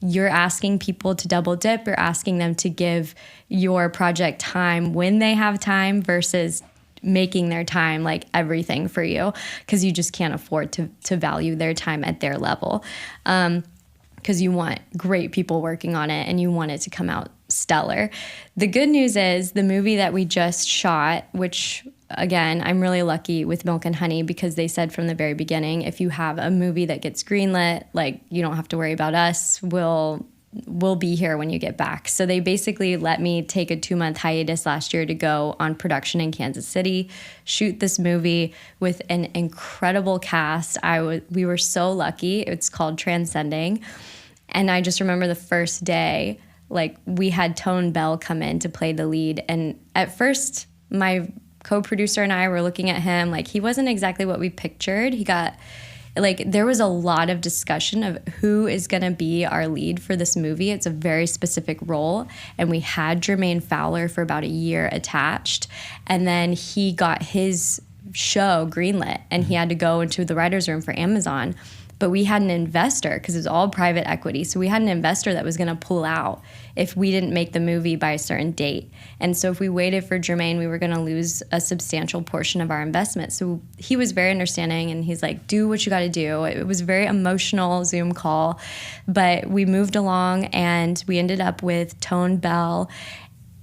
you're asking people to double dip. You're asking them to give your project time when they have time versus making their time like everything for you because you just can't afford to value their time at their level. Because you want great people working on it and you want it to come out stellar. The good news is the movie that we just shot, which again, I'm really lucky with Milk and Honey because they said from the very beginning, if you have a movie that gets greenlit, like you don't have to worry about us. We'll be here when you get back. So they basically let me take a 2-month hiatus last year to go on production in Kansas City, shoot this movie with an incredible cast. We were so lucky. It's called Transcending. And I just remember the first day, like we had Tone Bell come in to play the lead. And at first, my co-producer and I were looking at him like he wasn't exactly what we pictured. There was a lot of discussion of who is going to be our lead for this movie. It's a very specific role. And we had Jermaine Fowler for about a year attached. And then he got his show greenlit and he had to go into the writer's room for Amazon. But we had an investor because it was all private equity. So we had an investor that was going to pull out if we didn't make the movie by a certain date. And so if we waited for Jermaine, we were going to lose a substantial portion of our investment. So he was very understanding and he's like, do what you got to do. It was a very emotional Zoom call, but we moved along and we ended up with Tone Bell.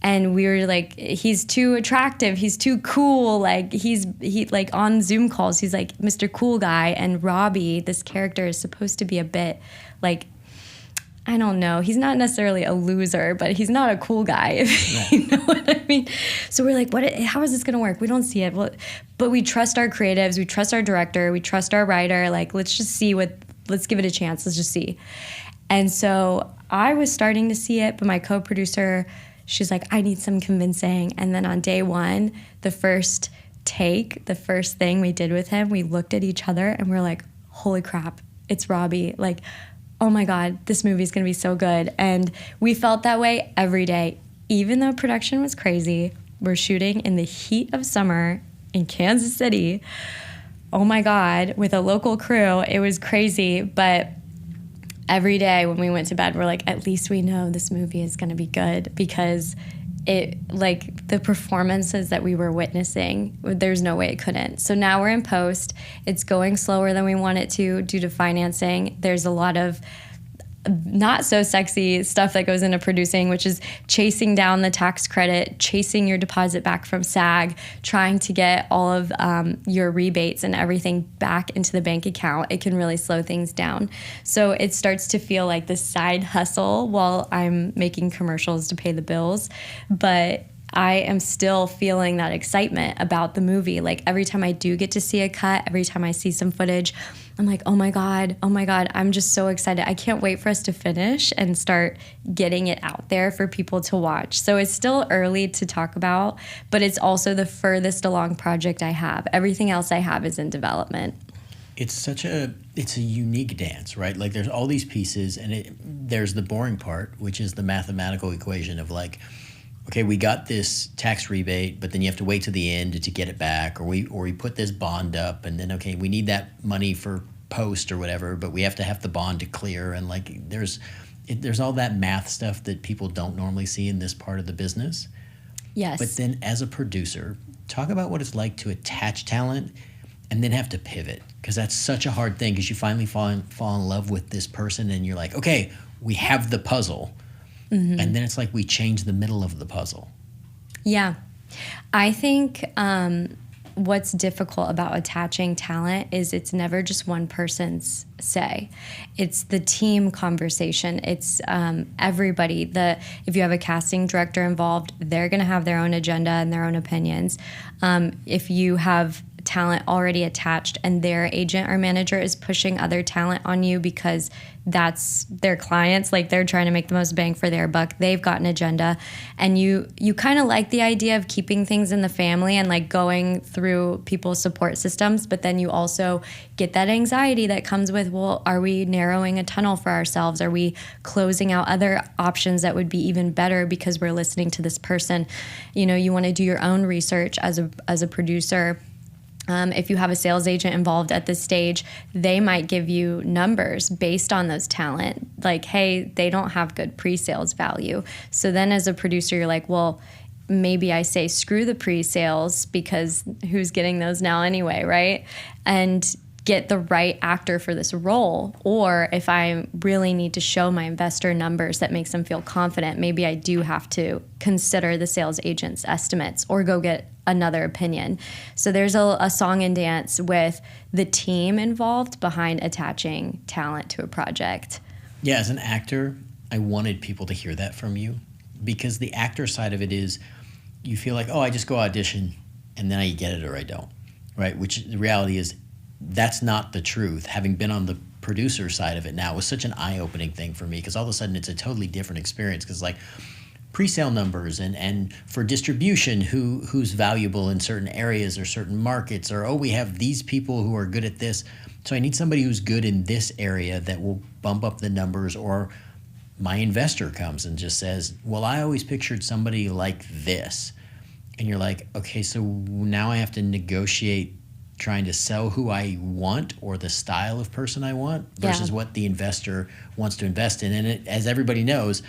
And we were like, he's too attractive. He's too cool. Like he like on Zoom calls, he's like Mr. Cool Guy. And Robbie, this character, is supposed to be a bit like, I don't know. He's not necessarily a loser, but he's not a cool guy, if you know what I mean. So we're like, how is this going to work? We don't see it. But we trust our creatives. We trust our director. We trust our writer. Like, let's give it a chance. Let's just see. And so I was starting to see it, but my co-producer, she's like, I need some convincing. And then on day one, the first thing we did with him, we looked at each other and we're like, holy crap, it's Robbie. Like, oh my God, this movie's gonna be so good. And we felt that way every day. Even though production was crazy, we're shooting in the heat of summer in Kansas City. Oh my God, with a local crew, it was crazy. But every day when we went to bed, we're like, at least we know this movie is going to be good because the performances that we were witnessing, there's no way it couldn't. So now we're in post. It's going slower than we want it to due to financing. There's a lot of not so sexy stuff that goes into producing, which is chasing down the tax credit, chasing your deposit back from SAG, trying to get all of your rebates and everything back into the bank account. It can really slow things down. So it starts to feel like this side hustle while I'm making commercials to pay the bills. But I am still feeling that excitement about the movie. Like every time I do get to see a cut, every time I see some footage, I'm like, oh my God, I'm just so excited. I can't wait for us to finish and start getting it out there for people to watch. So it's still early to talk about, but it's also the furthest along project I have. Everything else I have is in development. It's a unique dance, right? Like there's all these pieces, and there's the boring part, which is the mathematical equation of like, okay, we got this tax rebate, but then you have to wait to the end to get it back, or we put this bond up, and then okay, we need that money for post or whatever, but we have to have the bond to clear, and like there's all that math stuff that people don't normally see in this part of the business. Yes. But then as a producer, talk about what it's like to attach talent and then have to pivot, because that's such a hard thing, because you finally fall in love with this person and you're like, okay, we have the puzzle. Mm-hmm. And then it's like we change the middle of the puzzle. Yeah. I think what's difficult about attaching talent is it's never just one person's say. It's the team conversation. It's everybody. If you have a casting director involved, they're going to have their own agenda and their own opinions. If you have talent already attached and their agent or manager is pushing other talent on you because that's their clients, like they're trying to make the most bang for their buck, they've got an agenda, and you kind of like the idea of keeping things in the family and like going through people's support systems, but then you also get that anxiety that comes with, well, are we narrowing a tunnel for ourselves? Are we closing out other options that would be even better because we're listening to this person? You want to do your own research as a producer. If you have a sales agent involved at this stage, they might give you numbers based on those talent. Like, hey, they don't have good pre-sales value. So then as a producer, you're like, well, maybe I say screw the pre-sales, because who's getting those now anyway, right? And get the right actor for this role. Or if I really need to show my investor numbers that makes them feel confident, maybe I do have to consider the sales agent's estimates or go get another opinion. So there's a song and dance with the team involved behind attaching talent to a project. Yeah, as an actor, I wanted people to hear that from you, because the actor side of it is you feel like, oh, I just go audition and then I get it or I don't, right? Which the reality is that's not the truth. Having been on the producer side of it now was such an eye-opening thing for me, because all of a sudden it's a totally different experience, because like pre-sale numbers and for distribution, who's valuable in certain areas or certain markets, or, oh, we have these people who are good at this, so I need somebody who's good in this area that will bump up the numbers. Or my investor comes and just says, well, I always pictured somebody like this. And you're like, okay, so now I have to negotiate trying to sell who I want or the style of person I want versus what the investor wants to invest in. And as everybody knows,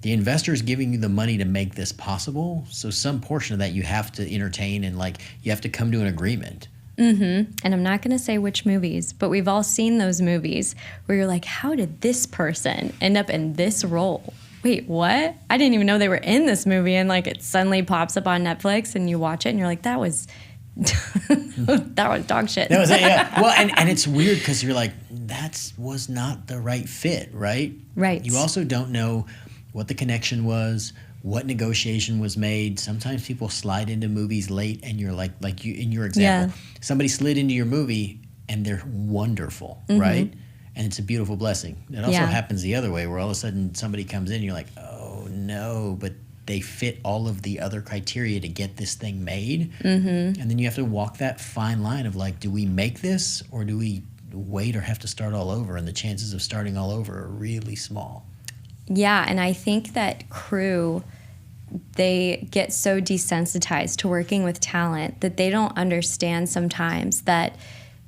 the investor is giving you the money to make this possible. So some portion of that you have to entertain, and like you have to come to an agreement. Mm-hmm. And I'm not going to say which movies, but we've all seen those movies where you're like, how did this person end up in this role? Wait, what? I didn't even know they were in this movie. And like it suddenly pops up on Netflix and you watch it and you're like, that was that was dog shit. That was it, yeah. Well, and it's weird because you're like, that was not the right fit, right? Right. You also don't know what the connection was, what negotiation was made. Sometimes people slide into movies late, and you're like you in your example, somebody slid into your movie and they're wonderful, right? And it's a beautiful blessing. It also happens the other way, where all of a sudden somebody comes in and you're like, oh no, but they fit all of the other criteria to get this thing made. And then you have to walk that fine line of like, do we make this or do we wait or have to start all over? And the chances of starting all over are really small. Yeah, and I think that crew, they get so desensitized to working with talent that they don't understand sometimes that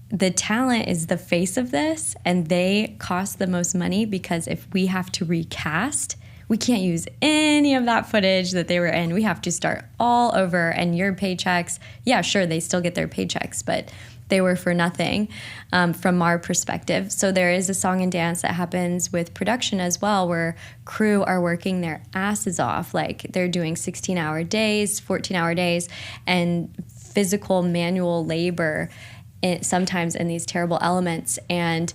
the talent is the face of this, and they cost the most money, because if we have to recast, we can't use any of that footage that they were in. We have to start all over, and your paychecks, yeah, sure, they still get their paychecks, but they were for nothing from our perspective. So there is a song and dance that happens with production as well, where crew are working their asses off. Like they're doing 16-hour days, 14-hour days, and physical manual labor sometimes in these terrible elements. And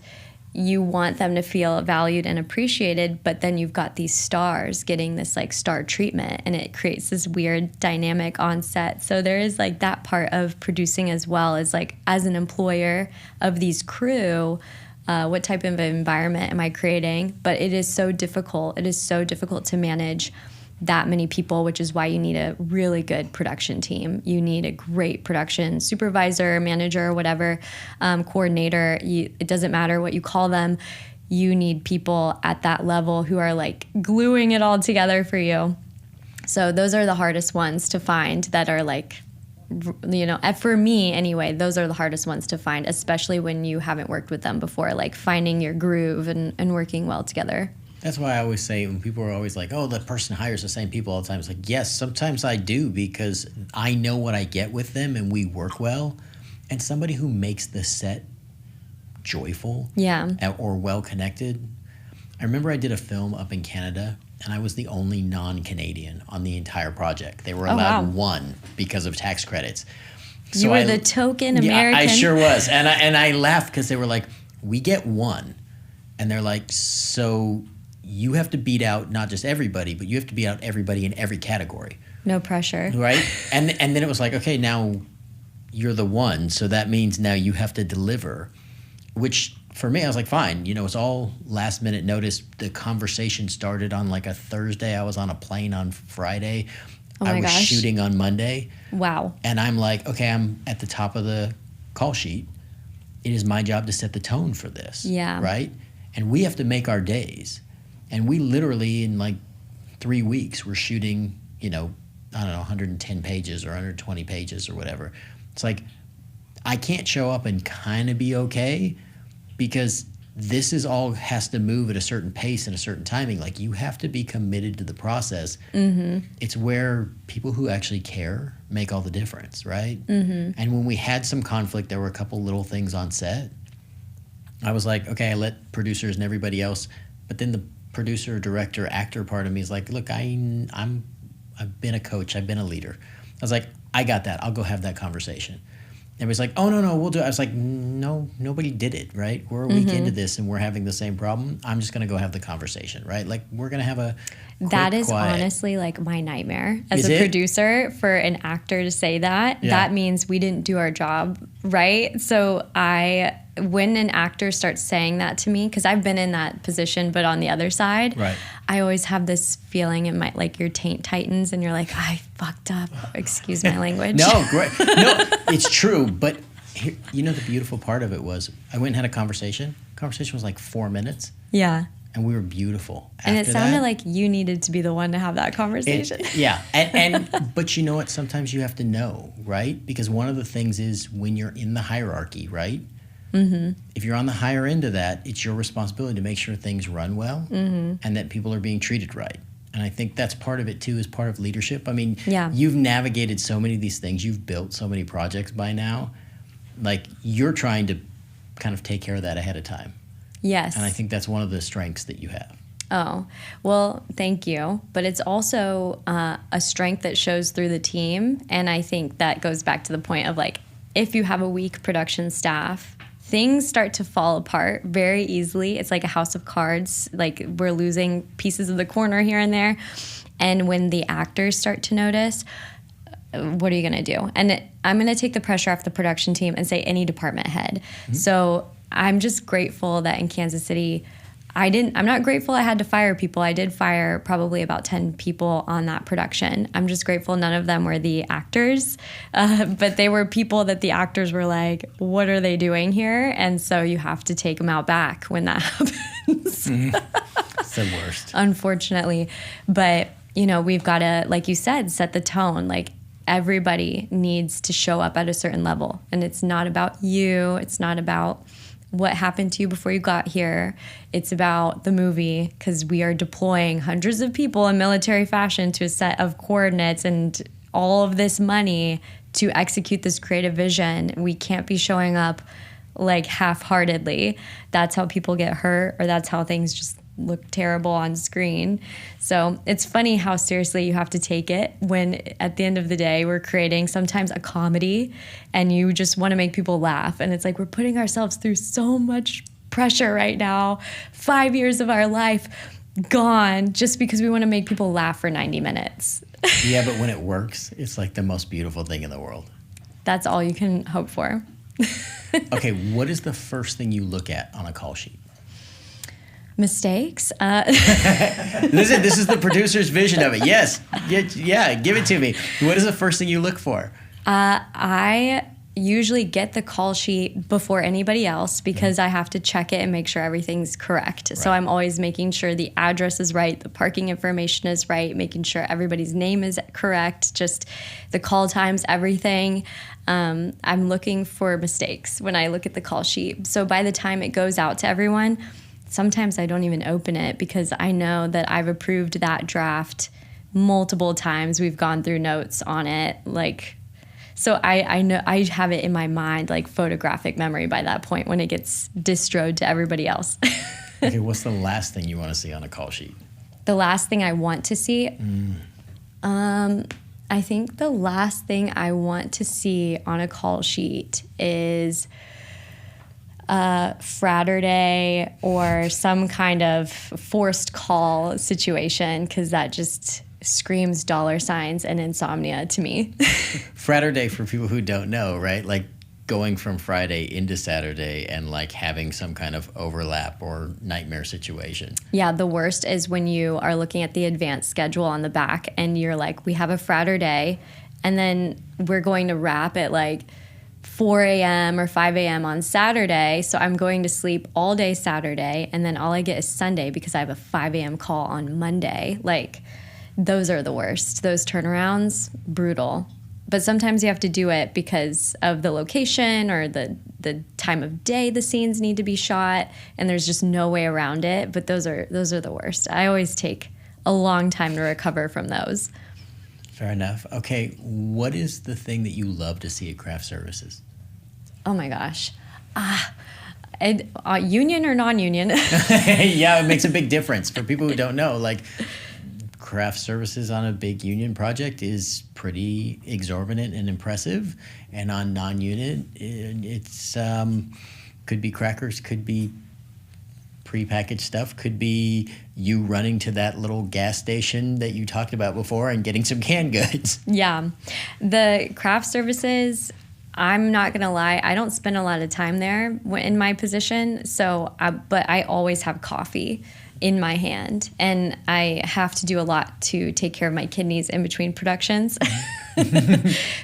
you want them to feel valued and appreciated, but then you've got these stars getting this like star treatment, and it creates this weird dynamic on set. So there is like that part of producing as well, as like as an employer of these crew, what type of environment am I creating? But it is so difficult. It is so difficult to manage that many people, which is why you need a really good production team. You need a great production supervisor, manager, whatever, coordinator. It doesn't matter what you call them. You need people at that level who are like gluing it all together for you. So those are the hardest ones to find, that are like, you know, for me anyway, those are the hardest ones to find, especially when you haven't worked with them before, like finding your groove and working well together. That's why I always say, when people are always like, oh, the person hires the same people all the time. It's like, yes, sometimes I do, because I know what I get with them and we work well. And somebody who makes the set joyful, or well-connected. I remember I did a film up in Canada, and I was the only non-Canadian on the entire project. They were allowed one because of tax credits. So you were the token American. I sure was. And I laughed because they were like, we get one. And they're like, so you have to beat out not just everybody, but you have to beat out everybody in every category. No pressure. Right? And then it was like, okay, now you're the one, so that means now you have to deliver, which for me, I was like, fine. You know, it's all last minute notice. The conversation started on like a Thursday. I was on a plane on Friday. I was shooting on Monday. Wow. And I'm like, okay, I'm at the top of the call sheet. It is my job to set the tone for this. Yeah. Right? And we have to make our days. And we literally, in like 3 weeks, we're shooting, you know, I don't know, 110 pages or 120 pages or whatever. It's like, I can't show up and kind of be okay, because this is all has to move at a certain pace and a certain timing. Like, you have to be committed to the process. Mm-hmm. It's where people who actually care make all the difference, right? Mm-hmm. And when we had some conflict, there were a couple little things on set. I was like, okay, I let producers and everybody else, but then the producer, director, actor part of me is like, look, I've been a coach, I've been a leader. I was like, I got that. I'll go have that conversation. Everybody's like, oh, no, we'll do it. I was like, no, nobody did it, right? We're a week into this and we're having the same problem. I'm just going to go have the conversation, right? Like, we're going to have a That is quiet. Honestly like my nightmare as a producer, for an actor to say that. Yeah. That means we didn't do our job, right? So when an actor starts saying that to me, because I've been in that position, but on the other side, right. I always have this feeling in my, like, your taint tightens and you're like, I fucked up. Excuse my language. No, great. No, it's true. But here, you know, the beautiful part of it was I went and had a conversation. Conversation was like 4 minutes. Yeah. And we were beautiful. And it sounded like you needed to be the one to have that conversation. Yeah. And but you know what? Sometimes you have to know, right? Because one of the things is when you're in the hierarchy, right? Mm-hmm. If you're on the higher end of that, it's your responsibility to make sure things run well and that people are being treated right. And I think that's part of it, too, is part of leadership. I mean, you've navigated so many of these things. You've built so many projects by now. Like, you're trying to kind of take care of that ahead of time. Yes. And I think that's one of the strengths that you have. Oh, well, thank you. But it's also a strength that shows through the team. And I think that goes back to the point of, like, if you have a weak production staff, things start to fall apart very easily. It's like a house of cards. Like, we're losing pieces of the corner here and there. And when the actors start to notice, what are you going to do? And I'm going to take the pressure off the production team and say any department head. Mm-hmm. So I'm just grateful that in Kansas City, I'm not grateful I had to fire people. I did fire probably about 10 people on that production. I'm just grateful none of them were the actors, but they were people that the actors were like, what are they doing here? And so you have to take them out back when that happens. It's the worst. Unfortunately. But, you know, we've got to, like you said, set the tone. Like, everybody needs to show up at a certain level. And it's not about you. It's not about what happened to you before you got here. It's about the movie, because we are deploying hundreds of people in military fashion to a set of coordinates and all of this money to execute this creative vision. We can't be showing up like half-heartedly. That's how people get hurt, or that's how things just look terrible on screen. So it's funny how seriously you have to take it when at the end of the day we're creating sometimes a comedy and you just want to make people laugh, and it's like we're putting ourselves through so much pressure right now. 5 years of our life gone just because we want to make people laugh for 90 minutes. Yeah, but when it works, it's like the most beautiful thing in the world. That's all you can hope for. Okay, what is the first thing you look at on a call sheet? Mistakes? Listen, this is the producer's vision of it. Yes. Yeah, give it to me. What is the first thing you look for? I usually get the call sheet before anybody else because I have to check it and make sure everything's correct. Right. So I'm always making sure the address is right, the parking information is right, making sure everybody's name is correct, just the call times, everything. I'm looking for mistakes when I look at the call sheet. So by the time it goes out to everyone, sometimes I don't even open it because I know that I've approved that draft multiple times. We've gone through notes on it, so I know I have it in my mind, like photographic memory by that point when it gets distroed to everybody else. Okay, what's the last thing you want to see on a call sheet? The last thing I want to see? I think the last thing I want to see on a call sheet is Fraturday or some kind of forced call situation, because that just screams dollar signs and insomnia to me. Fraturday, for people who don't know, right? Like going from Friday into Saturday and like having some kind of overlap or nightmare situation. Yeah, the worst is when you are looking at the advanced schedule on the back and you're like, we have a Fraturday and then we're going to wrap at like 4 a.m. or 5 a.m. on Saturday, so I'm going to sleep all day Saturday, and then all I get is Sunday because I have a 5 a.m. call on Monday. Like, those are the worst. Those turnarounds, brutal. But sometimes you have to do it because of the location or the time of day the scenes need to be shot, and there's just no way around it. But those are the worst. I always take a long time to recover from those. Fair enough. Okay, what is the thing that you love to see at craft services? Oh my gosh. Union or non-union? Yeah, it makes a big difference. For people who don't know, like craft services on a big union project is pretty exorbitant and impressive. And on non-union, it's could be crackers, could be prepackaged stuff, could be you running to that little gas station that you talked about before and getting some canned goods. Yeah. The craft services, I'm not going to lie, I don't spend a lot of time there in my position, but I always have coffee in my hand, and I have to do a lot to take care of my kidneys in between productions.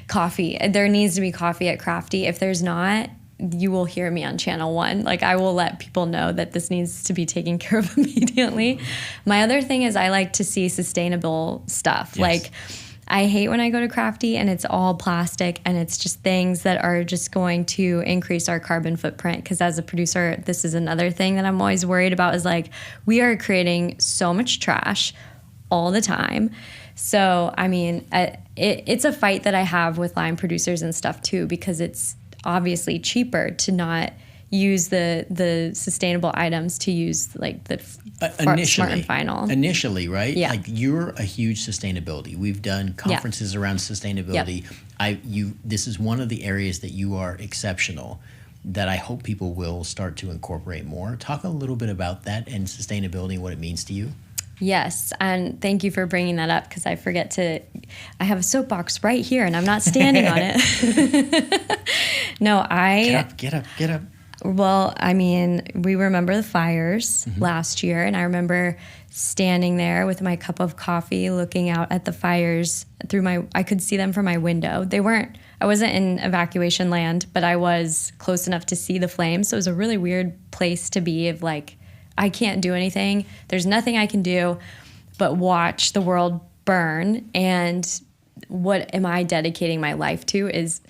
Coffee. There needs to be coffee at Crafty. If there's not, you will hear me on Channel 1. Like, I will let people know that this needs to be taken care of immediately. My other thing is I like to see sustainable stuff. Yes. Like, I hate when I go to Crafty and it's all plastic and it's just things that are just going to increase our carbon footprint. Because as a producer, this is another thing that I'm always worried about is like, we are creating so much trash all the time. So, I mean, it's a fight that I have with line producers and stuff too, because it's obviously cheaper to not use the sustainable items, to use like the Smart and Final. Initially, right? Yeah. Like, you're a huge sustainability. We've done conferences around sustainability. Yep. This is one of the areas that you are exceptional, that I hope people will start to incorporate more. Talk a little bit about that and sustainability and what it means to you. Yes, and thank you for bringing that up, because I forget to. I have a soapbox right here, and I'm not standing on it. No, Get up. Well, I mean, we remember the fires last year, and I remember standing there with my cup of coffee, looking out at the fires I could see them from my window. I wasn't in evacuation land, but I was close enough to see the flames. So it was a really weird place to be, of like, I can't do anything. There's nothing I can do but watch the world burn. And what am I dedicating my life to is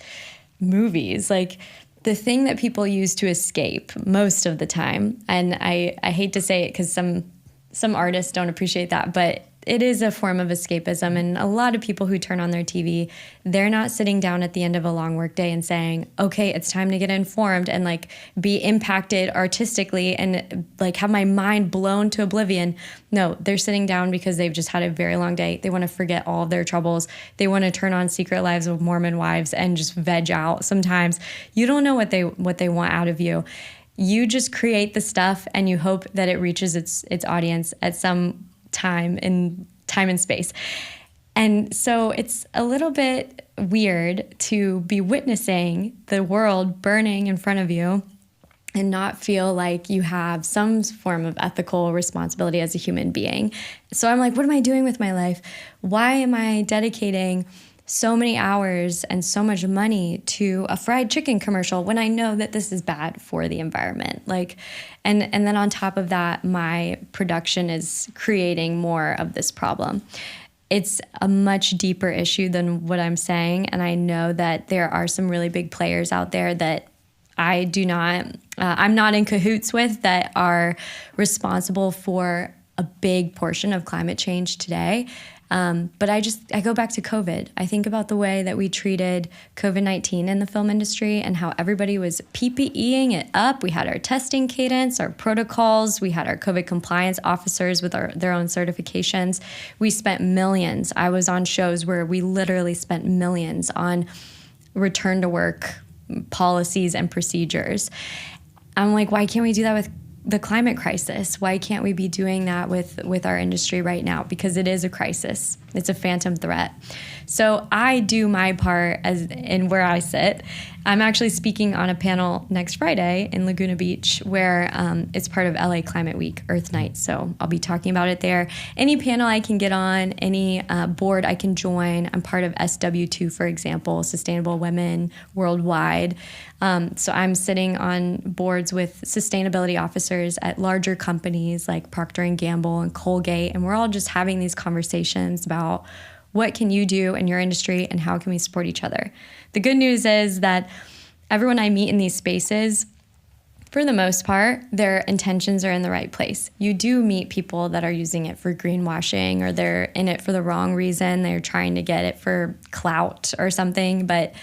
movies. Like, the thing that people use to escape most of the time, and I hate to say it because some artists don't appreciate that, but it is a form of escapism. And a lot of people who turn on their TV, they're not sitting down at the end of a long work day and saying, okay, it's time to get informed and like be impacted artistically and like have my mind blown to oblivion. No, they're sitting down because they've just had a very long day. They want to forget all of their troubles. They want to turn on Secret Lives of Mormon Wives and just veg out sometimes. You don't know what they want out of you. You just create the stuff and you hope that it reaches its audience at some time and space. And so it's a little bit weird to be witnessing the world burning in front of you and not feel like you have some form of ethical responsibility as a human being. So I'm like, what am I doing with my life? Why am I dedicating so many hours and so much money to a fried chicken commercial when I know that this is bad for the environment? Like, and then on top of that, my production is creating more of this problem. It's a much deeper issue than what I'm saying. And I know that there are some really big players out there that I'm not in cahoots with, that are responsible for a big portion of climate change today. But I go back to COVID. I think about the way that we treated COVID-19 in the film industry and how everybody was PPEing it up. We had our testing cadence, our protocols. We had our COVID compliance officers with their own certifications. We spent millions. I was on shows where we literally spent millions on return to work policies and procedures. I'm like, why can't we do that with the climate crisis? Why can't we be doing that with our industry right now? Because it is a crisis. It's a phantom threat. So I do my part in where I sit. I'm actually speaking on a panel next Friday in Laguna Beach where it's part of LA Climate Week, Earth Night. So I'll be talking about it there. Any panel I can get on, any board I can join. I'm part of SW2, for example, Sustainable Women Worldwide. So I'm sitting on boards with sustainability officers at larger companies like Procter & Gamble and Colgate, and we're all just having these conversations about what can you do in your industry and how can we support each other. The good news is that everyone I meet in these spaces, for the most part, their intentions are in the right place. You do meet people that are using it for greenwashing, or they're in it for the wrong reason. They're trying to get it for clout or something. But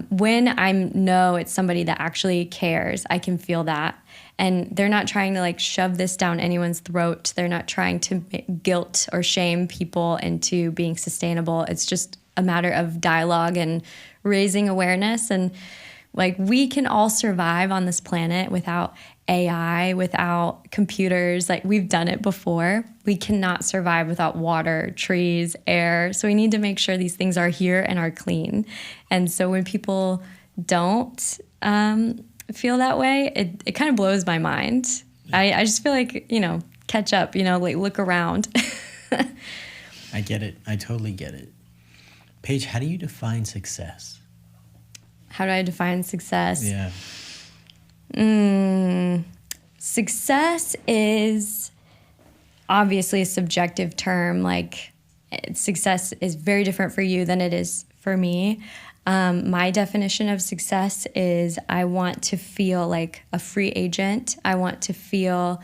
when I know it's somebody that actually cares, I can feel that. And they're not trying to like shove this down anyone's throat. They're not trying to guilt or shame people into being sustainable. It's just a matter of dialogue and raising awareness. And like, we can all survive on this planet without AI, without computers. Like, we've done it before. We cannot survive without water, trees, air. So we need to make sure these things are here and are clean. And so when people don't feel that way, it kind of blows my mind. I just feel like, catch up, like look around. I get it. I totally get it. Paige, how do you define success? How do I define success? Yeah. Success is obviously a subjective term. Like, success is very different for you than it is for me. My definition of success is I want to feel like a free agent. I want to feel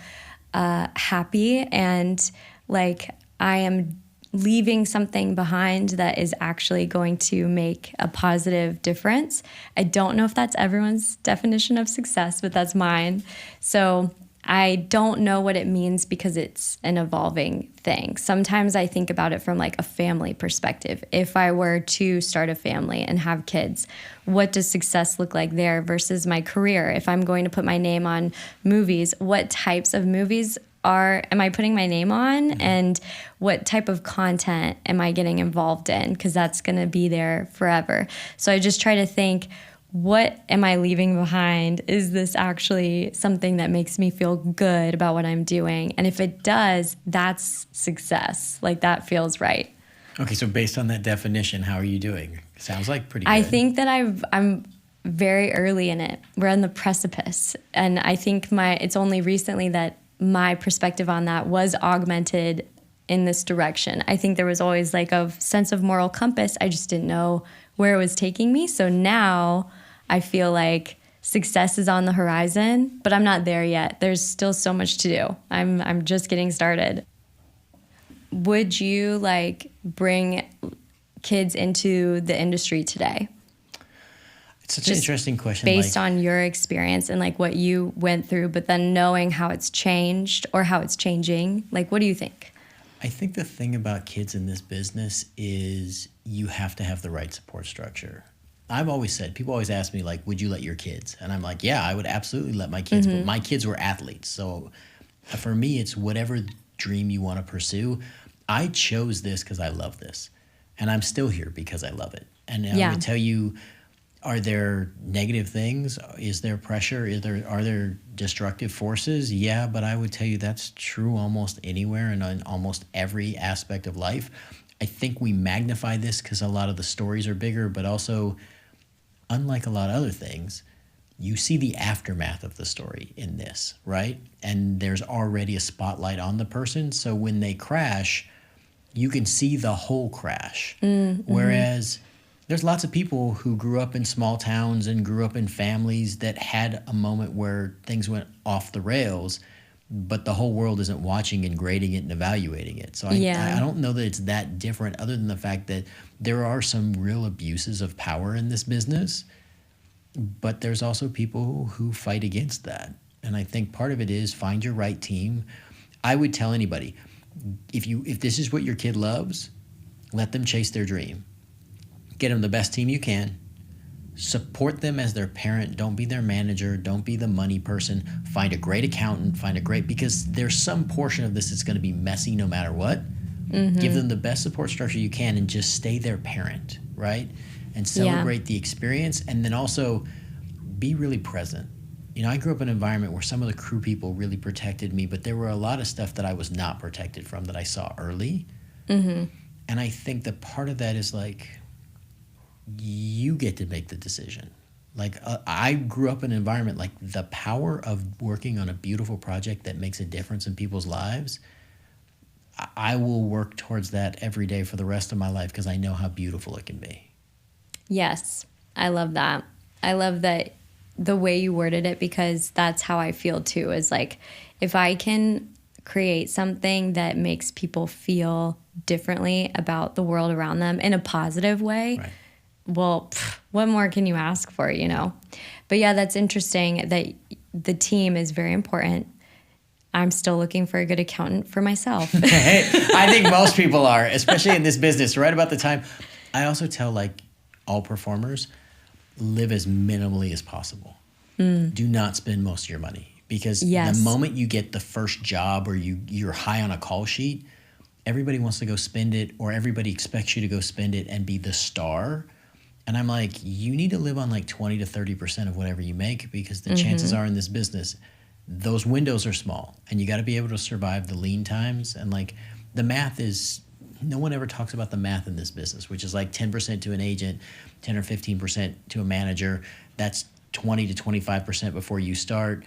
happy and like I am leaving something behind that is actually going to make a positive difference. I don't know if that's everyone's definition of success, but that's mine. So I don't know what it means because it's an evolving thing. Sometimes I think about it from like a family perspective. If I were to start a family and have kids, what does success look like there versus my career? If I'm going to put my name on movies, what types of movies am I putting my name on, and what type of content am I getting involved in? Because that's going to be there forever. So I just try to think, what am I leaving behind? Is this actually something that makes me feel good about what I'm doing? And if it does, that's success. Like, that feels right. Okay, so based on that definition, how are you doing? Sounds like pretty good. I think that I'm very early in it. We're on the precipice. And I think it's only recently that my perspective on that was augmented in this direction. I think there was always like a sense of moral compass. I just didn't know where it was taking me. So now I feel like success is on the horizon, but I'm not there yet. There's still so much to do. I'm just getting started. Would you like bring kids into the industry today? It's such an interesting question. Based on your experience and like what you went through, but then knowing how it's changed or how it's changing, like, what do you think? I think the thing about kids in this business is you have to have the right support structure. I've always said, people always ask me, like, would you let your kids? And I'm like, yeah, I would absolutely let my kids, but my kids were athletes. So for me, it's whatever dream you want to pursue. I chose this because I love this. And I'm still here because I love it. And I would tell you, are there negative things? Is there pressure? Are there destructive forces? Yeah, but I would tell you that's true almost anywhere and in almost every aspect of life. I think we magnify this because a lot of the stories are bigger, but also, unlike a lot of other things, you see the aftermath of the story in this, right? And there's already a spotlight on the person. So when they crash, you can see the whole crash. Whereas there's lots of people who grew up in small towns and grew up in families that had a moment where things went off the rails, but the whole world isn't watching and grading it and evaluating it. So I don't know that it's that different, other than the fact that there are some real abuses of power in this business, but there's also people who fight against that. And I think part of it is find your right team. I would tell anybody, if this is what your kid loves, let them chase their dream. Get them the best team you can. Support them as their parent. Don't be their manager. Don't be the money person. Find a great accountant. Because there's some portion of this that's going to be messy no matter what. Give them the best support structure you can and just stay their parent, right? And celebrate the experience, and then also be really present. You know, I grew up in an environment where some of the crew people really protected me, but there were a lot of stuff that I was not protected from that I saw early. And I think that part of that is like, you get to make the decision. Like, I grew up in an environment, like, the power of working on a beautiful project that makes a difference in people's lives, I will work towards that every day for the rest of my life because I know how beautiful it can be. Yes, I love that. I love that the way you worded it, because that's how I feel too, is like, if I can create something that makes people feel differently about the world around them in a positive way, Right. Well, what more can you ask for, you know? But yeah, that's interesting that the team is very important. I'm still looking for a good accountant for myself. I think most people are, especially in this business, right about the time. I also tell, like, all performers, live as minimally as possible. Do not spend most of your money, because the moment you get the first job or you're high on a call sheet, everybody wants to go spend it, or everybody expects you to go spend it and be the star. And I'm like, you need to live on like 20 to 30% of whatever you make, because the chances are in this business, those windows are small, and you got to be able to survive the lean times. And like, the math is, no one ever talks about the math in this business, which is like 10% to an agent, 10 or 15% to a manager. That's 20 to 25% before you start.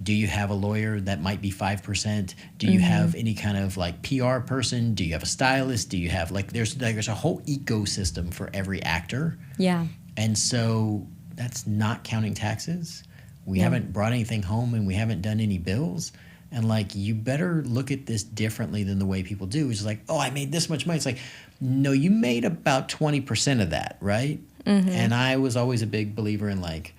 Do you have a lawyer? That might be 5%. Do you have any kind of like PR person? Do you have a stylist? Do you have there's a whole ecosystem for every actor. Yeah. And so that's not counting taxes. We haven't brought anything home, and we haven't done any bills. And like, you better look at this differently than the way people do. It's like, oh, I made this much money. It's like, no, you made about 20% of that, right? And I was always a big believer in like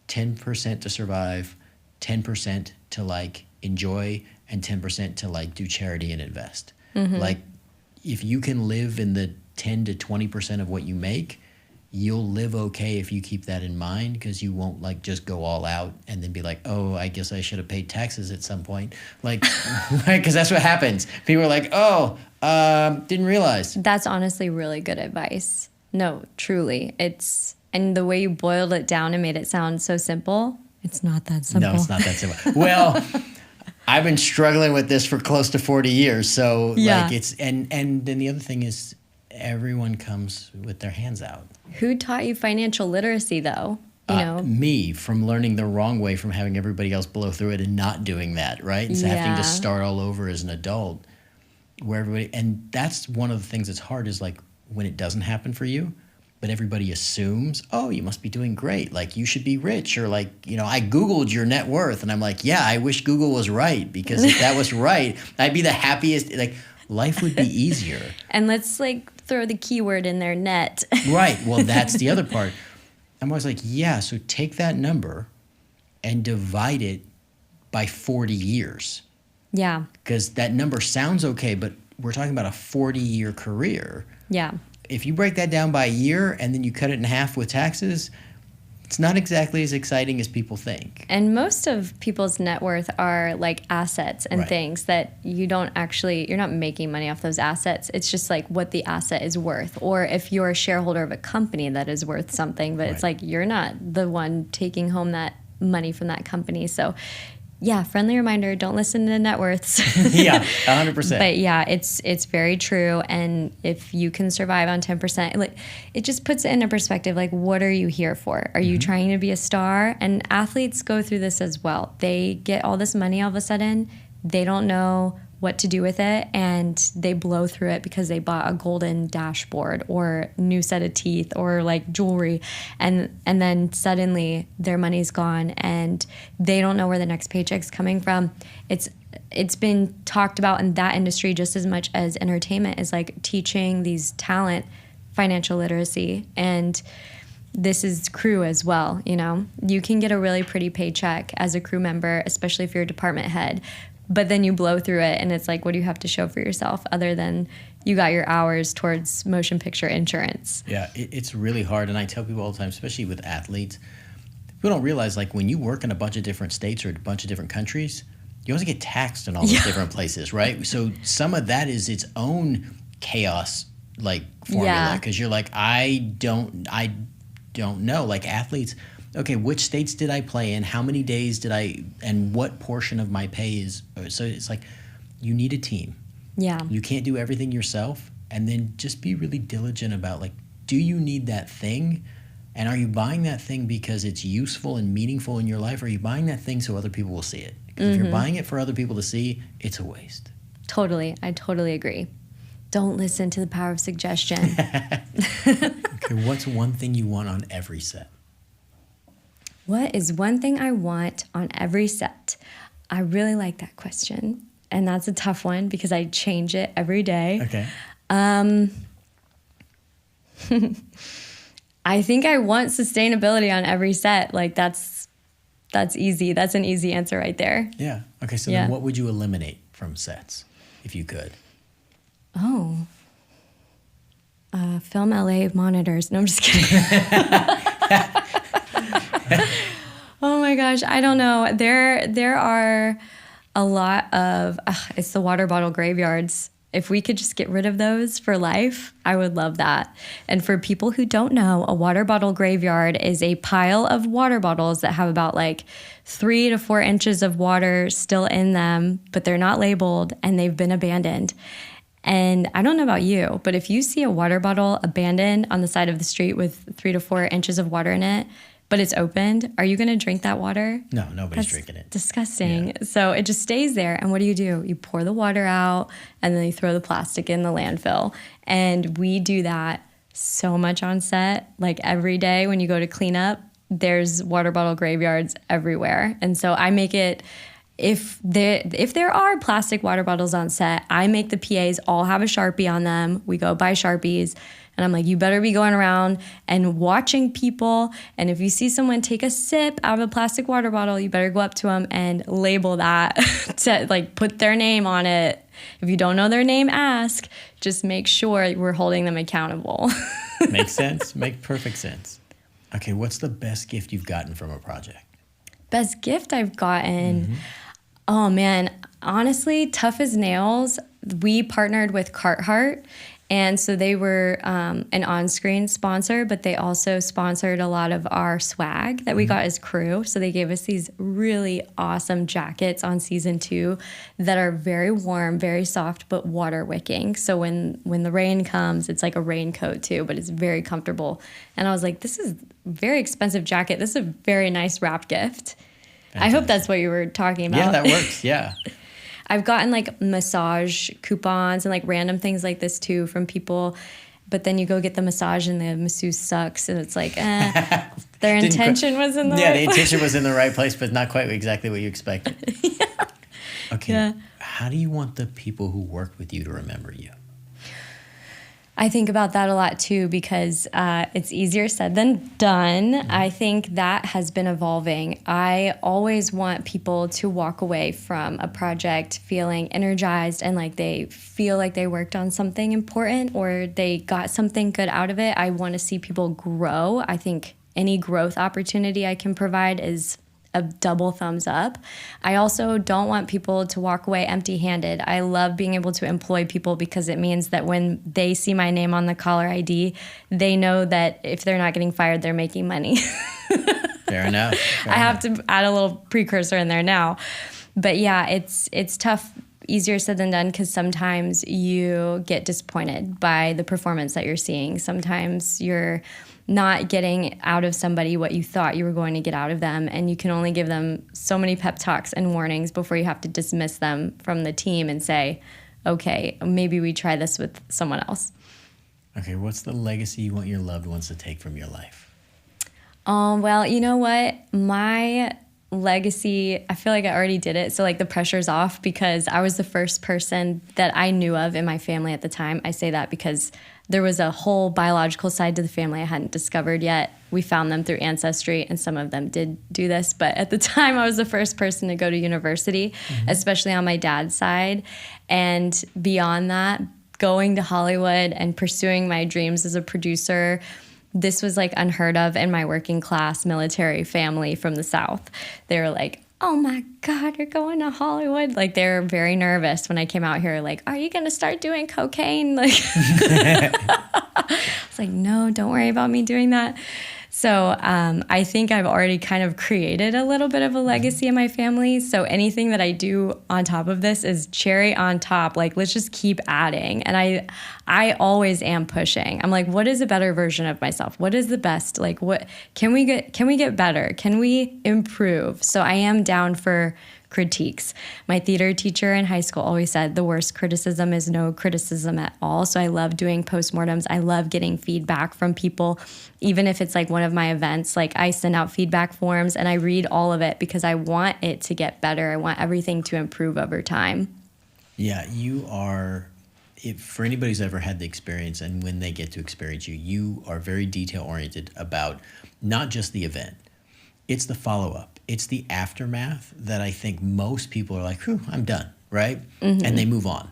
10% to survive, 10% to like enjoy, and 10% to like do charity and invest. Like, if you can live in the 10 to 20% of what you make, you'll live okay if you keep that in mind, because you won't like just go all out and then be like, oh, I guess I should have paid taxes at some point. Like, right? Because that's what happens. People are like, oh, didn't realize. That's honestly really good advice. No, truly. And the way you boiled it down and made it sound so simple, it's not that simple. No, it's not that simple. Well, I've been struggling with this for close to 40 years. So like, it's, and then the other thing is, everyone comes with their hands out. Who taught you financial literacy, though? You know, me, from learning the wrong way, from having everybody else blow through it and not doing that, right? And so having to start all over as an adult, where everybody, and that's one of the things that's hard, is like, when it doesn't happen for you, but everybody assumes, oh, you must be doing great. Like, you should be rich, or like, you know, I Googled your net worth, and I'm like, yeah, I wish Google was right, because if that was right, I'd be the happiest. Like, life would be easier. And let's like throw the keyword in there, net. Right. Well, that's the other part. I'm always like, yeah, so take that number and divide it by 40 years. Yeah. Because that number sounds okay, but we're talking about a 40-year career. Yeah. if you break that down by a year and then you cut it in half with taxes, it's not exactly as exciting as people think. And most of people's net worth are like assets and things that you're not making money off those assets. It's just like what the asset is worth. Or if you're a shareholder of a company that is worth something, but it's like you're not the one taking home that money from that company. So yeah, friendly reminder, don't listen to net worths. Yeah, 100%. But yeah, it's very true. And if you can survive on 10%, like, it just puts it into perspective. Like, what are you here for? Are you trying to be a star? And athletes go through this as well. They get all this money all of a sudden. They don't know what to do with it, and they blow through it because they bought a golden dashboard or new set of teeth or like jewelry, and then suddenly their money's gone and they don't know where the next paycheck's coming from. It's been talked about in that industry just as much as entertainment, is like teaching these talent financial literacy. And this is crew as well. You know, you can get a really pretty paycheck as a crew member, especially if you're a department head. But then you blow through it, and it's like, what do you have to show for yourself other than you got your hours towards motion picture insurance? Yeah, it's really hard. And I tell people all the time, especially with athletes, people don't realize, like, when you work in a bunch of different states or a bunch of different countries, you also get taxed in all those different places, right? So some of that is its own chaos, like, formula. Because you're like, I don't know. Like, athletes, okay, which states did I play in? How many days did I, and what portion of my pay is, so it's like, you need a team. Yeah. You can't do everything yourself. And then just be really diligent about, like, do you need that thing? And are you buying that thing because it's useful and meaningful in your life? Or are you buying that thing so other people will see it? Because if you're buying it for other people to see, it's a waste. Totally. I totally agree. Don't listen to the power of suggestion. Okay, what's one thing you want on every set? What is one thing I want on every set? I really like that question. And that's a tough one because I change it every day. Okay. I think I want sustainability on every set. Like, that's easy. That's an easy answer right there. Yeah. Okay, so then what would you eliminate from sets if you could? Oh. Film LA monitors. No, I'm just kidding. Oh my gosh, I don't know. There are a lot of, it's the water bottle graveyards. If we could just get rid of those for life, I would love that. And for people who don't know, a water bottle graveyard is a pile of water bottles that have about like 3 to 4 inches of water still in them, but they're not labeled and they've been abandoned. And I don't know about you, but if you see a water bottle abandoned on the side of the street with 3 to 4 inches of water in it, but it's opened, are you going to drink that water? No, nobody's drinking it. Disgusting. Yeah. So it just stays there. And what do? You pour the water out, and then you throw the plastic in the landfill. And we do that so much on set. Like, every day when you go to clean up, there's water bottle graveyards everywhere. And so I make it, if there are plastic water bottles on set, I make the PAs all have a Sharpie on them. We go buy Sharpies. And I'm like, you better be going around and watching people. And if you see someone take a sip out of a plastic water bottle, you better go up to them and label that to, like, put their name on it. If you don't know their name, ask. Just make sure we're holding them accountable. Makes sense. Make perfect sense. Okay, what's the best gift you've gotten from a project? Best gift I've gotten? Oh, man. Honestly, tough as nails. We partnered with Carhartt. And so they were an on-screen sponsor, but they also sponsored a lot of our swag that we got as crew. So they gave us these really awesome jackets on season 2 that are very warm, very soft, but water wicking. So when the rain comes, it's like a raincoat too, but it's very comfortable. And I was like, this is a very expensive jacket. This is a very nice wrap gift. Fantastic. I hope that's what you were talking about. Yeah, that works. Yeah. I've gotten like massage coupons and like random things like this too from people, but then you go get the massage and the masseuse sucks, and it's like, their intention was in the right place. Yeah, the intention was in the right place, but not quite exactly what you expected. Yeah. Okay. Yeah. How do you want the people who work with you to remember you? I think about that a lot too because it's easier said than done. I think that has been evolving. I always want people to walk away from a project feeling energized and like they feel like they worked on something important or they got something good out of it. I want to see people grow. I think any growth opportunity I can provide is a double thumbs up. I also don't want people to walk away empty-handed. I love being able to employ people because it means that when they see my name on the caller ID, they know that if they're not getting fired, they're making money. Fair enough. I have to add a little precursor in there now. But yeah, it's tough, easier said than done because sometimes you get disappointed by the performance that you're seeing. Sometimes you're not getting out of somebody what you thought you were going to get out of them, and you can only give them so many pep talks and warnings before you have to dismiss them from the team and say, okay, maybe we try this with someone else. Okay, what's the legacy you want your loved ones to take from your life? Well, you know what? My legacy, I feel like I already did it. So like the pressure's off because I was the first person that I knew of in my family at the time. I say that because there was a whole biological side to the family I hadn't discovered yet. We found them through Ancestry, and some of them did do this. But at the time, I was the first person to go to university, especially on my dad's side. And beyond that, going to Hollywood and pursuing my dreams as a producer, this was like unheard of in my working class military family from the South. They were like, oh my God, you're going to Hollywood. Like they were very nervous when I came out here. Like, are you going to start doing cocaine? Like, I was like, no, don't worry about me doing that. So I think I've already kind of created a little bit of a legacy in my family. So anything that I do on top of this is cherry on top. Like, let's just keep adding. And I always am pushing. I'm like, what is a better version of myself? What is the best? Like, what can we get better? Can we improve? So I am down for critiques. My theater teacher in high school always said the worst criticism is no criticism at all. So I love doing postmortems. I love getting feedback from people, even if it's like one of my events. Like I send out feedback forms and I read all of it because I want it to get better. I want everything to improve over time. Yeah, you are, for anybody who's ever had the experience and when they get to experience you, you are very detail oriented about not just the event. It's the follow-up. It's the aftermath that I think most people are like, whew, I'm done, right? Mm-hmm. And they move on.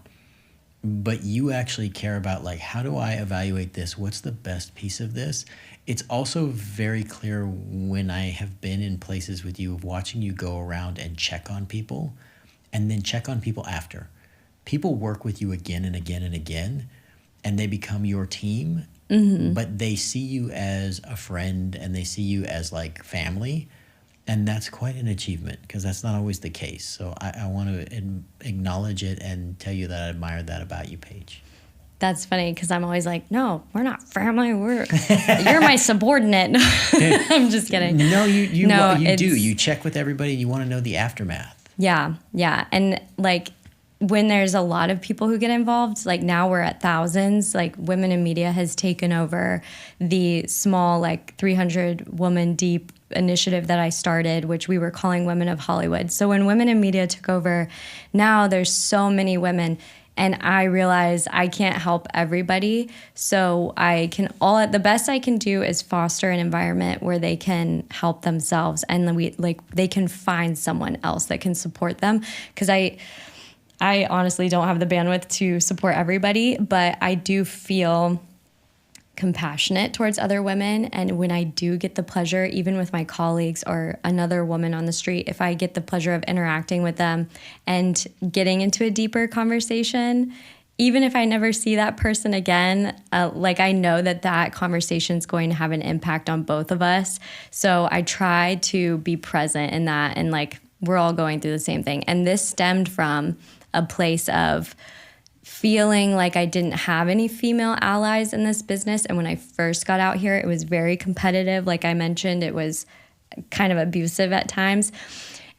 But you actually care about, like, how do I evaluate this? What's the best piece of this? It's also very clear when I have been in places with you of watching you go around and check on people and then check on people after. People work with you again and again and again, and they become your team, but they see you as a friend and they see you as, like, family. And that's quite an achievement because that's not always the case. So I want to acknowledge it and tell you that I admire that about you, Paige. That's funny because I'm always like, no, we're not family. You're my subordinate. I'm just kidding. No, you do. You check with everybody and you want to know the aftermath. Yeah. And like when there's a lot of people who get involved, like now we're at thousands, like Women in Media has taken over the small, like 300 woman deep initiative that I started, which we were calling Women of Hollywood. So when Women in Media took over, now there's so many women, and I realize I can't help everybody. So the best I can do is foster an environment where they can help themselves and they can find someone else that can support them. Because I honestly don't have the bandwidth to support everybody, but I do feel compassionate towards other women. And when I do get the pleasure, even with my colleagues or another woman on the street, if I get the pleasure of interacting with them and getting into a deeper conversation, even if I never see that person again, I know that conversation is going to have an impact on both of us. So I try to be present in that, and like we're all going through the same thing. And this stemmed from a place of feeling like I didn't have any female allies in this business. And when I first got out here, it was very competitive. Like I mentioned, it was kind of abusive at times.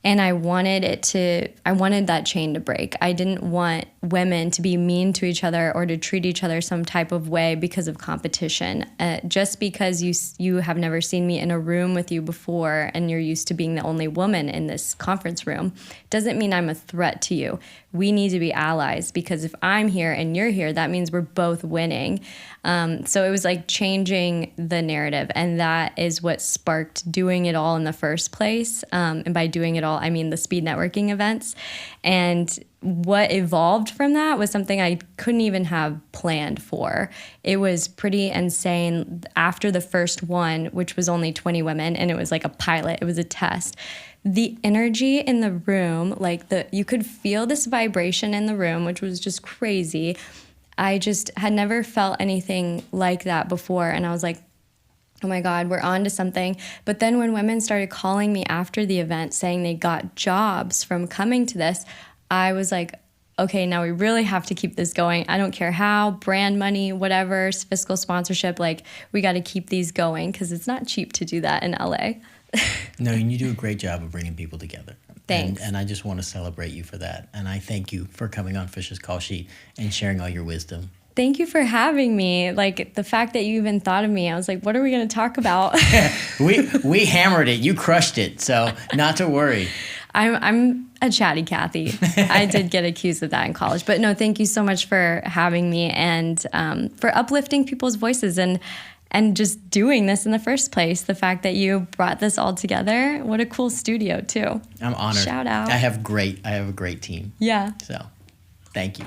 And I wanted that chain to break. I didn't want women to be mean to each other or to treat each other some type of way because of competition. Just because you have never seen me in a room with you before and you're used to being the only woman in this conference room doesn't mean I'm a threat to you. We need to be allies, because if I'm here and you're here, that means we're both winning. So it was like changing the narrative, and that is what sparked doing it all in the first place. And by doing it all, I mean the speed networking events. And what evolved from that was something I couldn't even have planned for. It was pretty insane. After the first one, which was only 20 women, and it was like a pilot, it was a test. The energy in the room, you could feel this vibration in the room, which was just crazy. I just had never felt anything like that before. And I was like, oh my God, we're on to something. But then when women started calling me after the event saying they got jobs from coming to this, I was like, okay, now we really have to keep this going. I don't care how, brand money, whatever, fiscal sponsorship, we got to keep these going, because it's not cheap to do that in LA. No, and you do a great job of bringing people together. Thanks. And I just want to celebrate you for that. And I thank you for coming on Fish's Call Sheet and sharing all your wisdom. Thank you for having me. The fact that you even thought of me, I was like, what are we going to talk about? we hammered it. You crushed it. So not to worry. I'm a chatty Cathy. I did get accused of that in college. But no, thank you so much for having me and for uplifting people's voices and just doing this in the first place. The fact that you brought this all together, what a cool studio too. I'm honored. Shout out. I have a great team. Yeah. So, thank you.